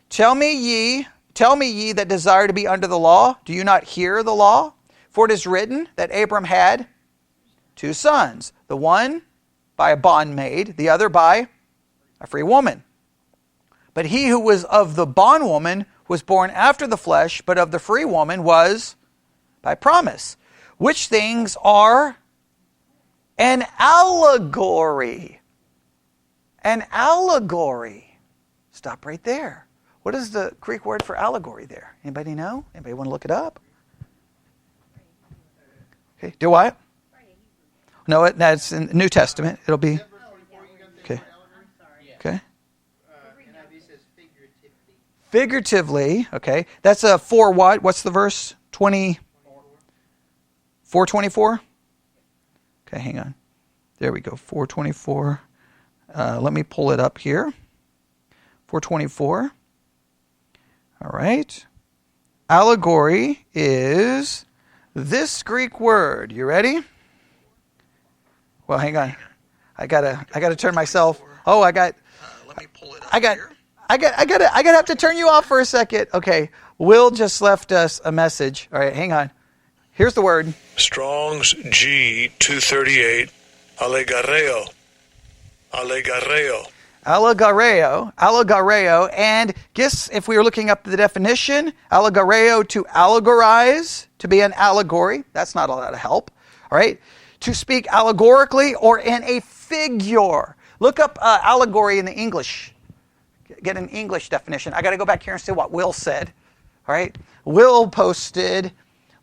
Tell me ye that desire to be under the law, do you not hear the law? For it is written that Abram had 2 sons, the one by a bondmaid, the other by a free woman. But he who was of the bondwoman was born after the flesh, but of the free woman was by promise. Which things are an allegory. An allegory. Stop right there. What is the Greek word for allegory there? Anybody know? Anybody want to look it up? Okay, do what? No, that's in the New Testament. It'll be... Okay. Okay. Figuratively, okay. That's a 4 what? What's the verse? 4:24? Okay, hang on. There we go. 4:24. Let me pull it up here. 4:24. All right. Allegory is this Greek word. You ready? Well, hang on. I gotta turn myself. Oh, let me pull it up. I gotta have to turn you off for a second. Okay. Will just left us a message. All right, hang on. Here's the word. Strong's G 238. Allegareo. Allegareo. And guess if we were looking up the definition, allegareo, to allegorize, to be an allegory. That's not a lot of help. All right. To speak allegorically or in a figure. Look up allegory in the English. Get an English definition. I got to go back here and see what Will said. All right. Will posted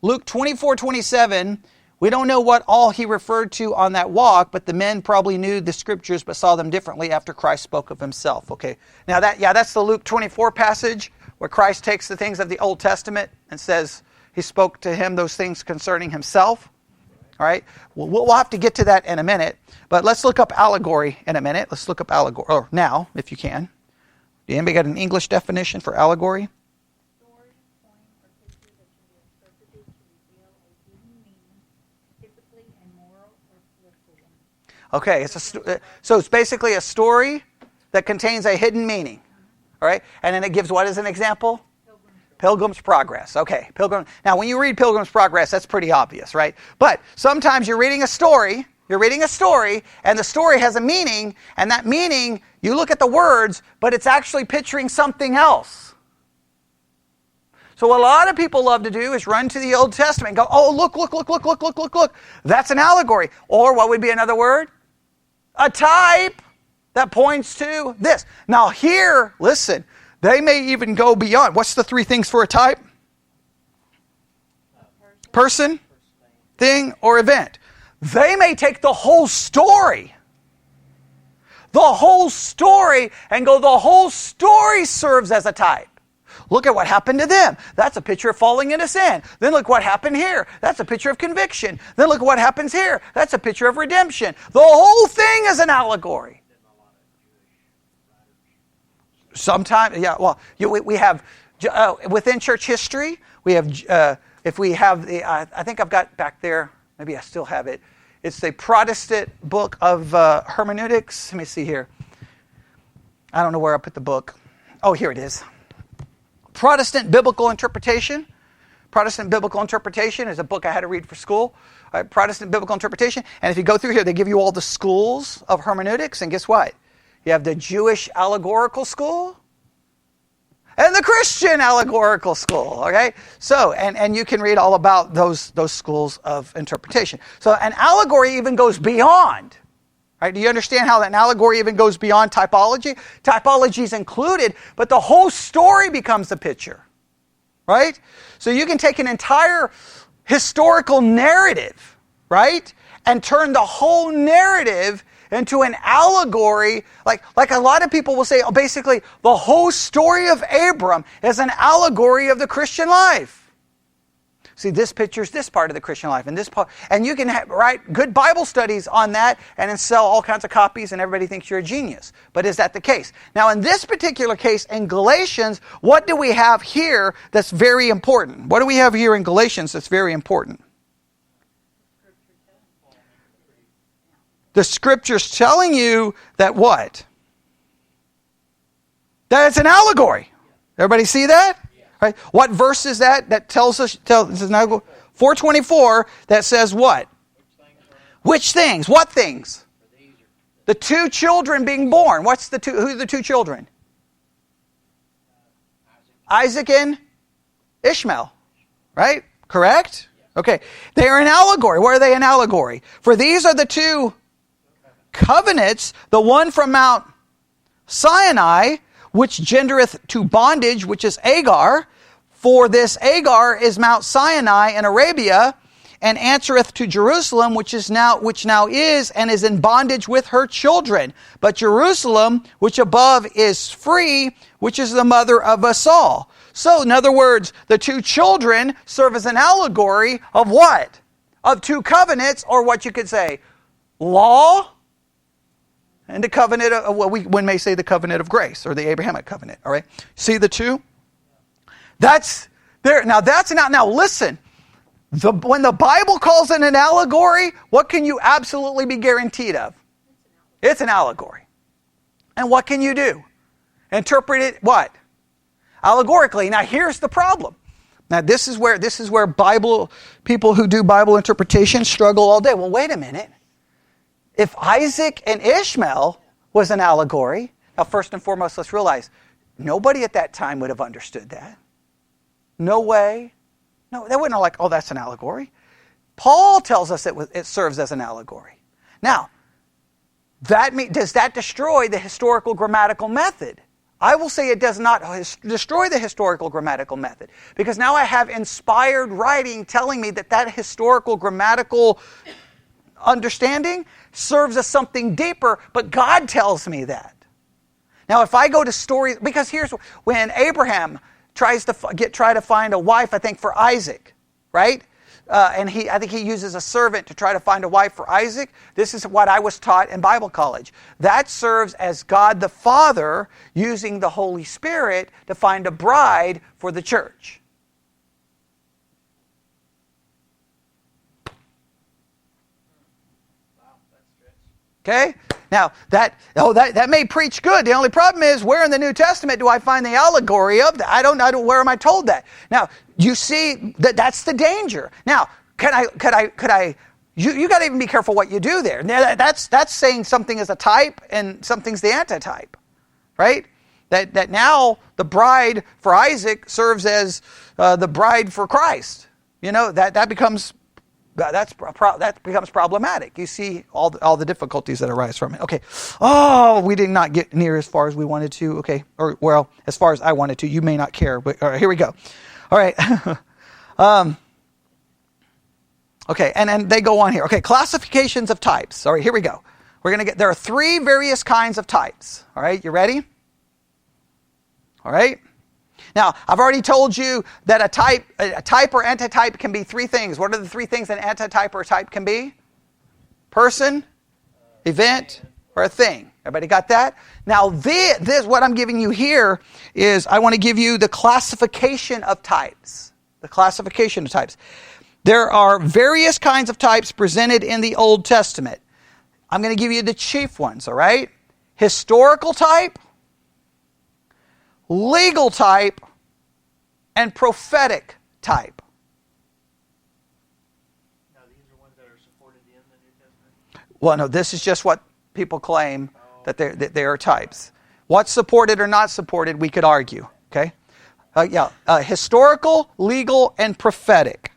Luke 24:27. We don't know what all he referred to on that walk, but the men probably knew the scriptures but saw them differently after Christ spoke of himself. Okay. Now that's the Luke 24 passage where Christ takes the things of the Old Testament and says he spoke to him those things concerning himself. All right. We'll have to get to that in a minute, but let's look up allegory in a minute. Let's look up allegory, or now, if you can. Anybody got an English definition for allegory? Story, poem, or picture that can be interpreted to reveal a hidden meaning, typically a moral or political one. Okay, so it's basically a story that contains a hidden meaning. All right, and then it gives what as an example? Pilgrim's Progress. Okay, Now, when you read Pilgrim's Progress, that's pretty obvious, right? But sometimes you're reading a story, and the story has a meaning, and that meaning, you look at the words, but it's actually picturing something else. So what a lot of people love to do is run to the Old Testament and go, oh, look. That's an allegory. Or what would be another word? A type that points to this. Now here, listen, they may even go beyond. What's the 3 things for a type? Person, thing, or event. They may take the whole story, and go, the whole story serves as a type. Look at what happened to them. That's a picture of falling into sin. Then look what happened here. That's a picture of conviction. Then look what happens here. That's a picture of redemption. The whole thing is an allegory. Sometimes, we have, within church history, we have, if we have the, I think I've got back there, maybe I still have it. It's the Protestant book of hermeneutics. Let me see here. I don't know where I put the book. Oh, here it is. Protestant Biblical Interpretation. Protestant Biblical Interpretation is a book I had to read for school. Protestant Biblical Interpretation. And if you go through here, they give you all the schools of hermeneutics. And guess what? You have the Jewish allegorical school and the Christian allegorical school, okay? So, and you can read all about those schools of interpretation. So an allegory even goes beyond, right? Do you understand how an allegory even goes beyond typology? Typology is included, but the whole story becomes the picture, right? So you can take an entire historical narrative, right? And turn the whole narrative into an allegory, like a lot of people will say, oh, basically, the whole story of Abram is an allegory of the Christian life. See, this pictures this part of the Christian life, and this part, and you can write good Bible studies on that, and then sell all kinds of copies, and everybody thinks you're a genius. But is that the case? Now, in this particular case, in Galatians, what do we have here that's very important? What do we have here in Galatians that's very important? The Scripture's telling you that what? That it's an allegory. Everybody see that? Right? What verse is that? That tells us, this is now 424, that says what? Which things? What things? The two children being born. Who are the two children? Isaac and Ishmael. Right? Correct? Okay. They are an allegory. What are they an allegory? For these are the two covenants, the one from Mount Sinai, which gendereth to bondage, which is Agar. For this Agar is Mount Sinai in Arabia, and answereth to Jerusalem, which now is and is in bondage with her children. But Jerusalem, which above is free, which is the mother of us all. So, in other words, the two children serve as an allegory of what? Of two covenants, or what you could say, law, and the covenant of, one may say the covenant of grace, or the Abrahamic covenant, all right? See the two? That's there. Now listen, when the Bible calls it an allegory, what can you absolutely be guaranteed of? It's an allegory. And what can you do? Interpret it what? Allegorically. Now here's the problem. Now this is where Bible people who do Bible interpretation struggle all day. Well, wait a minute. If Isaac and Ishmael was an allegory, now first and foremost, let's realize, nobody at that time would have understood that. No way. No, they wouldn't have like, oh, that's an allegory. Paul tells us it serves as an allegory. Now, does that destroy the historical grammatical method? I will say it does not destroy the historical grammatical method, because now I have inspired writing telling me that historical grammatical understanding serves as something deeper, but God tells me that. Now, if I go to stories, because here's when Abraham try to find a wife, I think, for Isaac, right? And I think he uses a servant to try to find a wife for Isaac. This is what I was taught in Bible college. That serves as God the Father using the Holy Spirit to find a bride for the church. Okay? Now, that may preach good. The only problem is, where in the New Testament do I find the allegory of that? I don't where am I told that? Now, you see that's the danger. Now, you got to even be careful what you do there. Now, that's saying something is a type and something's the antitype. Right? That now the bride for Isaac serves as the bride for Christ. You know, that becomes problematic. You see all the difficulties that arise from it. Okay. Oh, we did not get near as far as we wanted to. Okay. Or, well, as far as I wanted to. You may not care, but all right, here we go. All right. Okay. And they go on here. Okay. Classifications of types. All right. Here we go. There are three various kinds of types. All right. You ready? All right. Now, I've already told you that a type or antitype can be three things. What are the three things an antitype or a type can be? Person, event, or a thing. Everybody got that? Now, this what I'm giving you here is I want to give you the classification of types. The classification of types. There are various kinds of types presented in the Old Testament. I'm going to give you the chief ones, all right? Historical type, legal type, and prophetic type. Now, these are ones that are supported in the New Testament? Well, no, this is just what people claim that they are types. What's supported or not supported, we could argue. Okay? Historical, legal, and prophetic.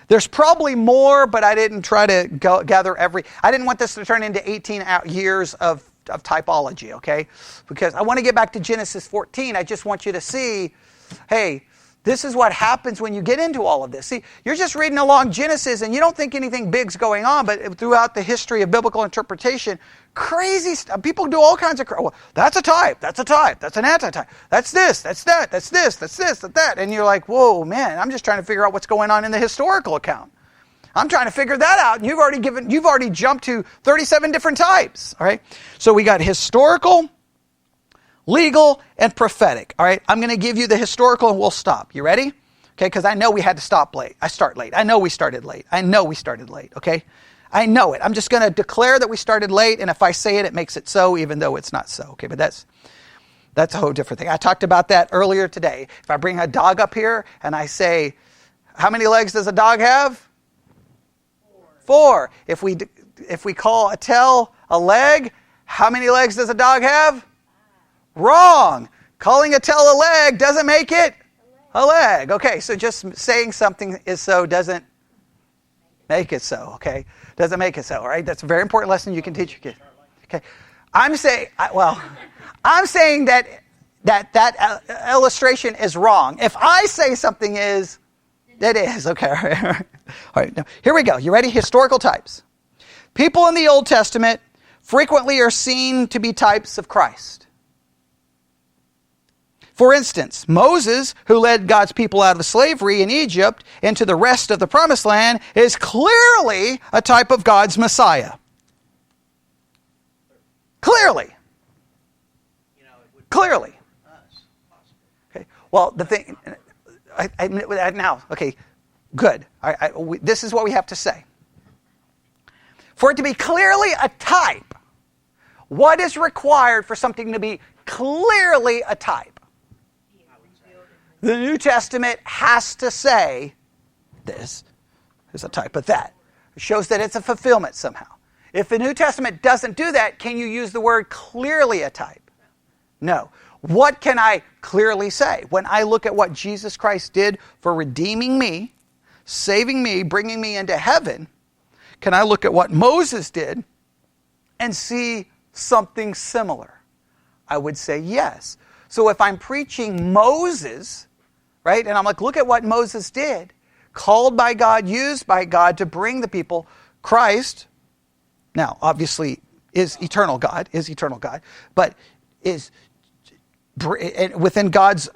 There's probably more, but I didn't try to gather I didn't want this to turn into 18 years of typology, okay? Because I want to get back to Genesis 14. I just want you to see, hey, This is what happens when you get into all of this. See, you're just reading along Genesis and you don't think anything big's going on, but throughout the history of biblical interpretation, crazy stuff. People do all kinds of, well, that's a type, that's an antitype, that's this, that's that, that's this, that's this, that's that. And you're like, whoa, man, I'm just trying to figure out what's going on in the historical account. I'm trying to figure that out, and you've already jumped to 37 different types, all right? So we got historical, legal, and prophetic. All right, I'm going to give you the historical and we'll stop. You ready? Okay, because I know we had to stop late. I start late. I know we started late. Okay? I know it. I'm just going to declare that we started late, and if I say it, it makes it so, even though it's not so. Okay, but that's a whole different thing. I talked about that earlier today. If I bring a dog up here and I say, how many legs does a dog have? 4. If we call a tail a leg, how many legs does a dog have? Wrong. Calling a tail a leg doesn't make it a leg. Okay, so just saying something is so doesn't make it so, okay? Doesn't make it so, all right? That's a very important lesson you can teach your kids. Okay. I'm saying that illustration is wrong. If I say something is, it is. Okay, all right. Now, here we go. You ready? Historical types. People in the Old Testament frequently are seen to be types of Christ. For instance, Moses, who led God's people out of slavery in Egypt into the rest of the Promised Land, is clearly a type of God's Messiah. Clearly. Clearly. Okay. Well, the thing... now, okay, good. This is what we have to say. For it to be clearly a type, what is required for something to be clearly a type? The New Testament has to say this is a type of that. It shows that it's a fulfillment somehow. If the New Testament doesn't do that, can you use the word clearly a type? No. What can I clearly say? When I look at what Jesus Christ did for redeeming me, saving me, bringing me into heaven, can I look at what Moses did and see something similar? I would say yes. So if I'm preaching Moses, right, and I'm like, look at what Moses did, called by God, used by God to bring the people, Christ, now obviously is eternal God, but is within God's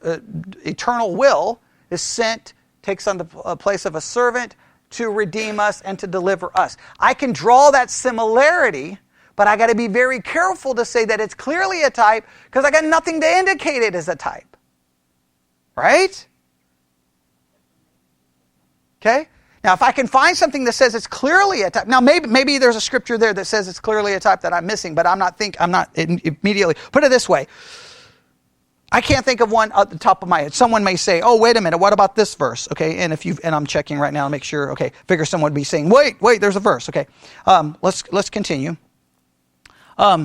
eternal will, is sent, takes on the place of a servant to redeem us and to deliver us. I can draw that similarity, but I got to be very careful to say that it's clearly a type because I got nothing to indicate it as a type. Right? Okay? Now, if I can find something that says it's clearly a type, now maybe there's a scripture there that says it's clearly a type that I'm missing, but I'm not immediately. Put it this way. I can't think of one at the top of my head. Someone may say, "Oh, wait a minute. What about this verse?" Okay, and I'm checking right now to make sure. Okay, figure someone would be saying, "Wait, there's a verse." Okay, let's continue.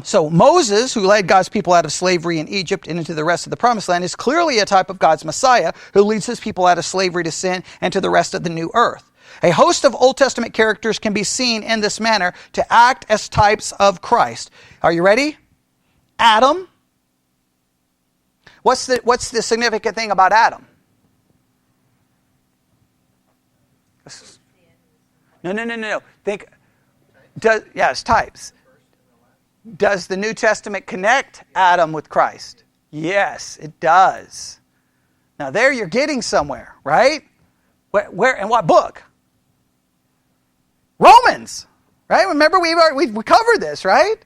So Moses, who led God's people out of slavery in Egypt and into the rest of the Promised Land, is clearly a type of God's Messiah, who leads his people out of slavery to sin and to the rest of the new earth. A host of Old Testament characters can be seen in this manner to act as types of Christ. Are you ready? Adam. What's the significant thing about Adam? No. It's types. Does the New Testament connect Adam with Christ? Yes, it does. Now there you're getting somewhere, right? Where in what book? Romans, right? Remember we covered this, right?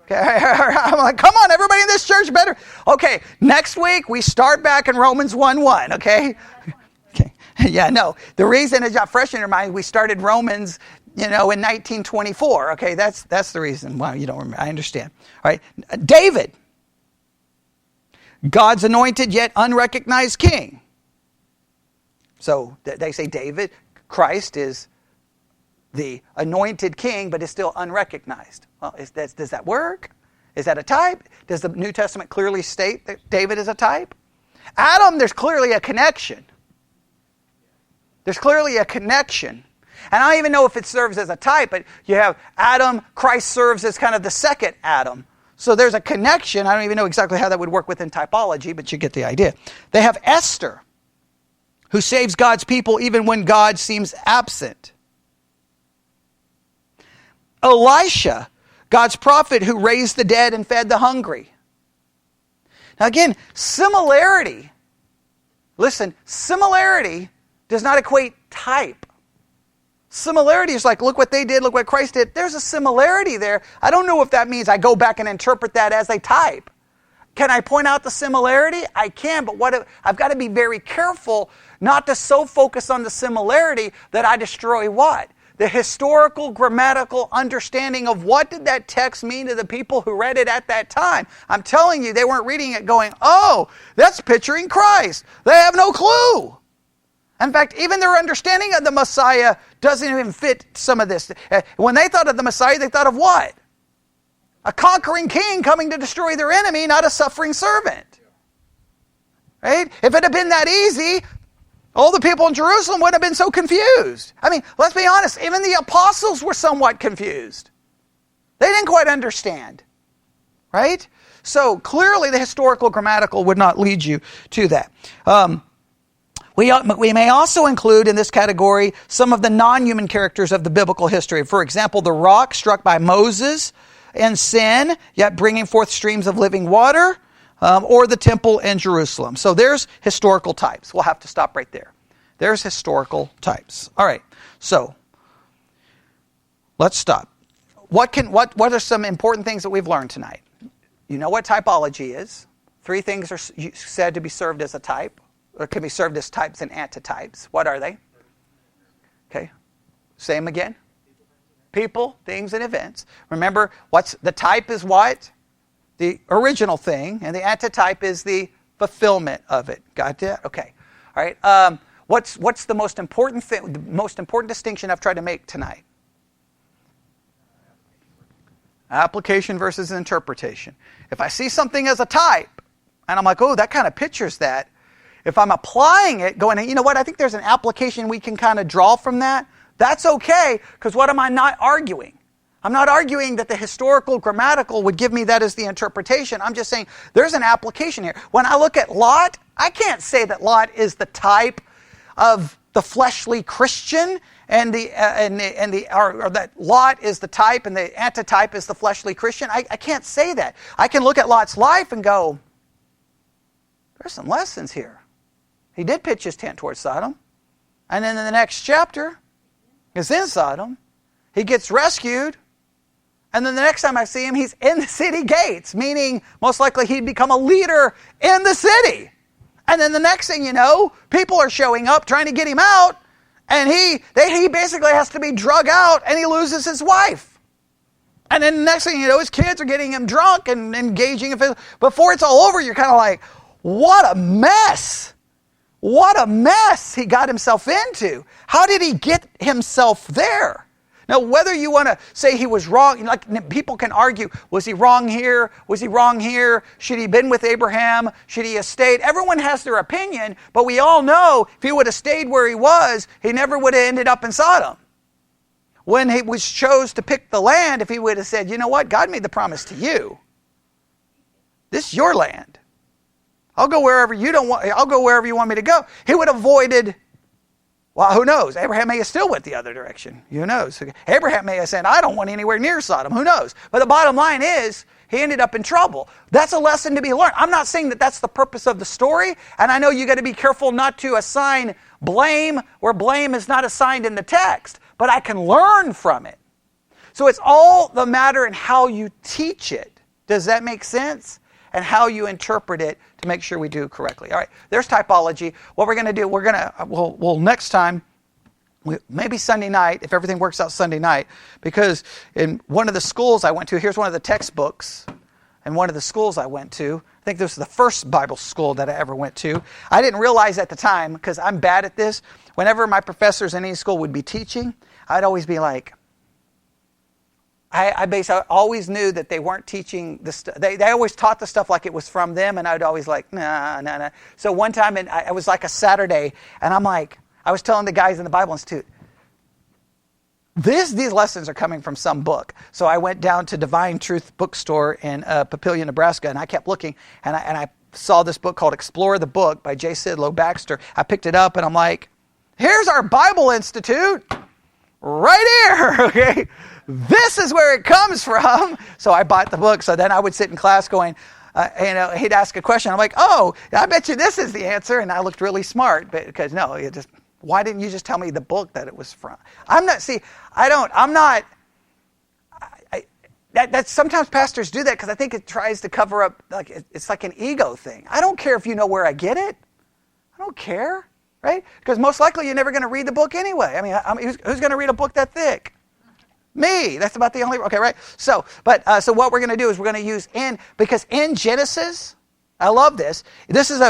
Okay, I'm like, come on, everybody in this church better. Okay, next week we start back in Romans 1:1, okay? Okay. Yeah, no. The reason it's not fresh in your mind, we started Romans, in 1924. Okay, that's the reason why you don't remember. I understand. All right, David, God's anointed yet unrecognized king. So they say David, Christ is the anointed king, but is still unrecognized. Well, does that work? Is that a type? Does the New Testament clearly state that David is a type? Adam, there's clearly a connection. There's clearly a connection. And I don't even know if it serves as a type, but you have Adam, Christ serves as kind of the second Adam. So there's a connection. I don't even know exactly how that would work within typology, but you get the idea. They have Esther. who saves God's people even when God seems absent. Elisha, God's prophet who raised the dead and fed the hungry. Now again, similarity. Listen, similarity does not equate type. Similarity is like, look what they did, look what Christ did. There's a similarity there. I don't know if that means I go back and interpret that as a type. Can I point out the similarity? I can, but I've got to be very careful not to so focus on the similarity that I destroy what? The historical, grammatical understanding of what did that text mean to the people who read it at that time. I'm telling you, they weren't reading it going, oh, that's picturing Christ. They have no clue. In fact, even their understanding of the Messiah doesn't even fit some of this. When they thought of the Messiah, they thought of what? A conquering king coming to destroy their enemy, not a suffering servant. Right? If it had been that easy, all the people in Jerusalem wouldn't have been so confused. I mean, let's be honest, even the apostles were somewhat confused. They didn't quite understand. Right? So clearly the historical grammatical would not lead you to that. We may also include in this category some of the non-human characters of the biblical history. For example, the rock struck by Moses in sin, yet bringing forth streams of living water, or the temple in Jerusalem. So there's historical types. We'll have to stop right there. There's historical types. All right, so let's stop. What are some important things that we've learned tonight? You know what typology is. 3 things are said to be served as a type, or can be served as types and antitypes. What are they? Okay, say them again. People, things, and events. Remember, the type is what? The original thing, and the antitype is the fulfillment of it. Got that? Okay. All right. What's the most important thing? The most important distinction I've tried to make tonight? Application versus interpretation. If I see something as a type, and I'm like, oh, that kind of pictures that. If I'm applying it, going, you know what? I think there's an application we can kind of draw from that. That's okay, because what am I not arguing? I'm not arguing that the historical grammatical would give me that as the interpretation. I'm just saying there's an application here. When I look at Lot, I can't say that Lot is the type of the fleshly Christian or that Lot is the type and the antitype is the fleshly Christian. I can't say that. I can look at Lot's life and go, there's some lessons here. He did pitch his tent towards Sodom. And then in the next chapter, he's in Sodom. He gets rescued. And then the next time I see him, he's in the city gates, meaning most likely he'd become a leader in the city. And then the next thing you know, people are showing up trying to get him out, and he basically has to be drug out, and he loses his wife. And then the next thing you know, his kids are getting him drunk and engaging. Before it's all over, you're kind of like, what a mess. What a mess he got himself into. How did he get himself there? Now, whether you want to say he was wrong, like people can argue, was he wrong here? Was he wrong here? Should he have been with Abraham? Should he have stayed? Everyone has their opinion, but we all know if he would have stayed where he was, he never would have ended up in Sodom. When he chose to pick the land, if he would have said, you know what, God made the promise to you. This is your land. I'll go wherever you want me to go. He would have avoided. Well, who knows? Abraham may have still went the other direction. Who knows? Abraham may have said, I don't want anywhere near Sodom. Who knows? But the bottom line is, he ended up in trouble. That's a lesson to be learned. I'm not saying that that's the purpose of the story. And I know you got to be careful not to assign blame where blame is not assigned in the text. But I can learn from it. So it's all the matter in how you teach it. Does that make sense? And how you interpret it to make sure we do correctly. All right, there's typology. What we're going to do, we'll next time, maybe Sunday night, if everything works out Sunday night, because in one of the schools I went to, here's one of the textbooks, and one of the schools I went to, I think this was the first Bible school that I ever went to. I didn't realize at the time, because I'm bad at this, whenever my professors in any school would be teaching, I'd always be like, I always knew that they weren't teaching the stuff. They always taught the stuff like it was from them, and I'd always like, nah. So one time, it was like a Saturday, and I'm like, I was telling the guys in the Bible Institute, these lessons are coming from some book. So I went down to Divine Truth Bookstore in Papillion, Nebraska, and I kept looking, and I saw this book called Explore the Book by J. Sidlow Baxter. I picked it up and I'm like, here's our Bible Institute right here, okay? This is where it comes from. So I bought the book. So then I would sit in class going, he'd ask a question. I'm like, oh, I bet you this is the answer. And I looked really smart because no, why didn't you just tell me the book that it was from? That's sometimes pastors do that because I think it tries to cover up, like it's like an ego thing. I don't care if you know where I get it. I don't care, right? Because most likely you're never going to read the book anyway. I mean, who's going to read a book that thick? Me. That's about the only. Okay, right. So what we're going to do is we're going to use because in Genesis, I love this. This is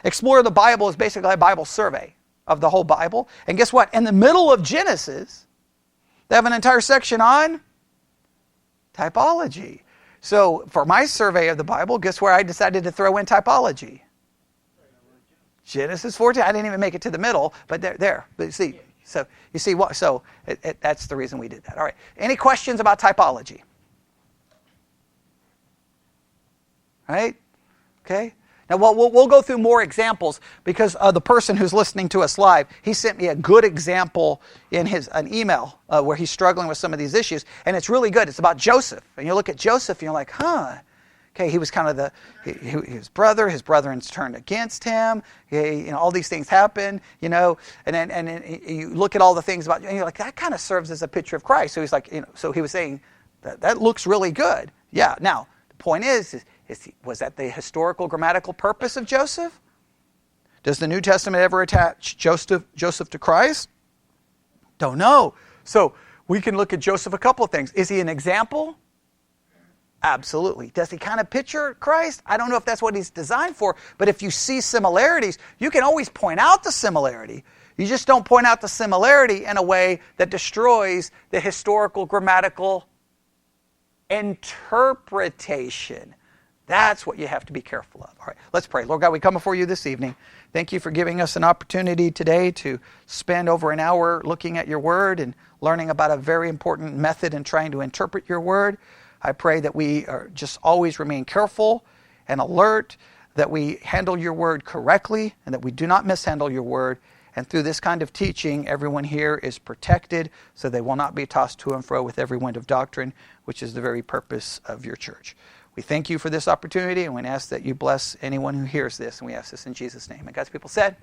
Explore the Bible is basically a Bible survey of the whole Bible. And guess what? In the middle of Genesis, they have an entire section on typology. So for my survey of the Bible, guess where I decided to throw in typology? Genesis 14. I didn't even make it to the middle, but there. But you see what? So that's the reason we did that. All right. Any questions about typology? Right? Okay. Now we'll go through more examples because the person who's listening to us live, he sent me a good example in an email where he's struggling with some of these issues, and it's really good. It's about Joseph, and you look at Joseph, and you're like, okay, he was kind of his brethren turned against him. All these things happen, and then you look at all the things about, and you're like, that kind of serves as a picture of Christ. So he's like, so he was saying that looks really good. Yeah. Now the point is was that the historical grammatical purpose of Joseph? Does the New Testament ever attach Joseph to Christ? Don't know. So we can look at Joseph a couple of things. Is he an example? Absolutely. Does he kind of picture Christ? I don't know if that's what he's designed for, but if you see similarities, you can always point out the similarity. You just don't point out the similarity in a way that destroys the historical grammatical interpretation. That's what you have to be careful of. All right, let's pray. Lord God, we come before you this evening. Thank you for giving us an opportunity today to spend over an hour looking at your word and learning about a very important method in trying to interpret your word. I pray that we just always remain careful and alert, that we handle your word correctly, and that we do not mishandle your word. And through this kind of teaching, everyone here is protected, so they will not be tossed to and fro with every wind of doctrine, which is the very purpose of your church. We thank you for this opportunity, and we ask that you bless anyone who hears this, and we ask this in Jesus' name. And God's people said...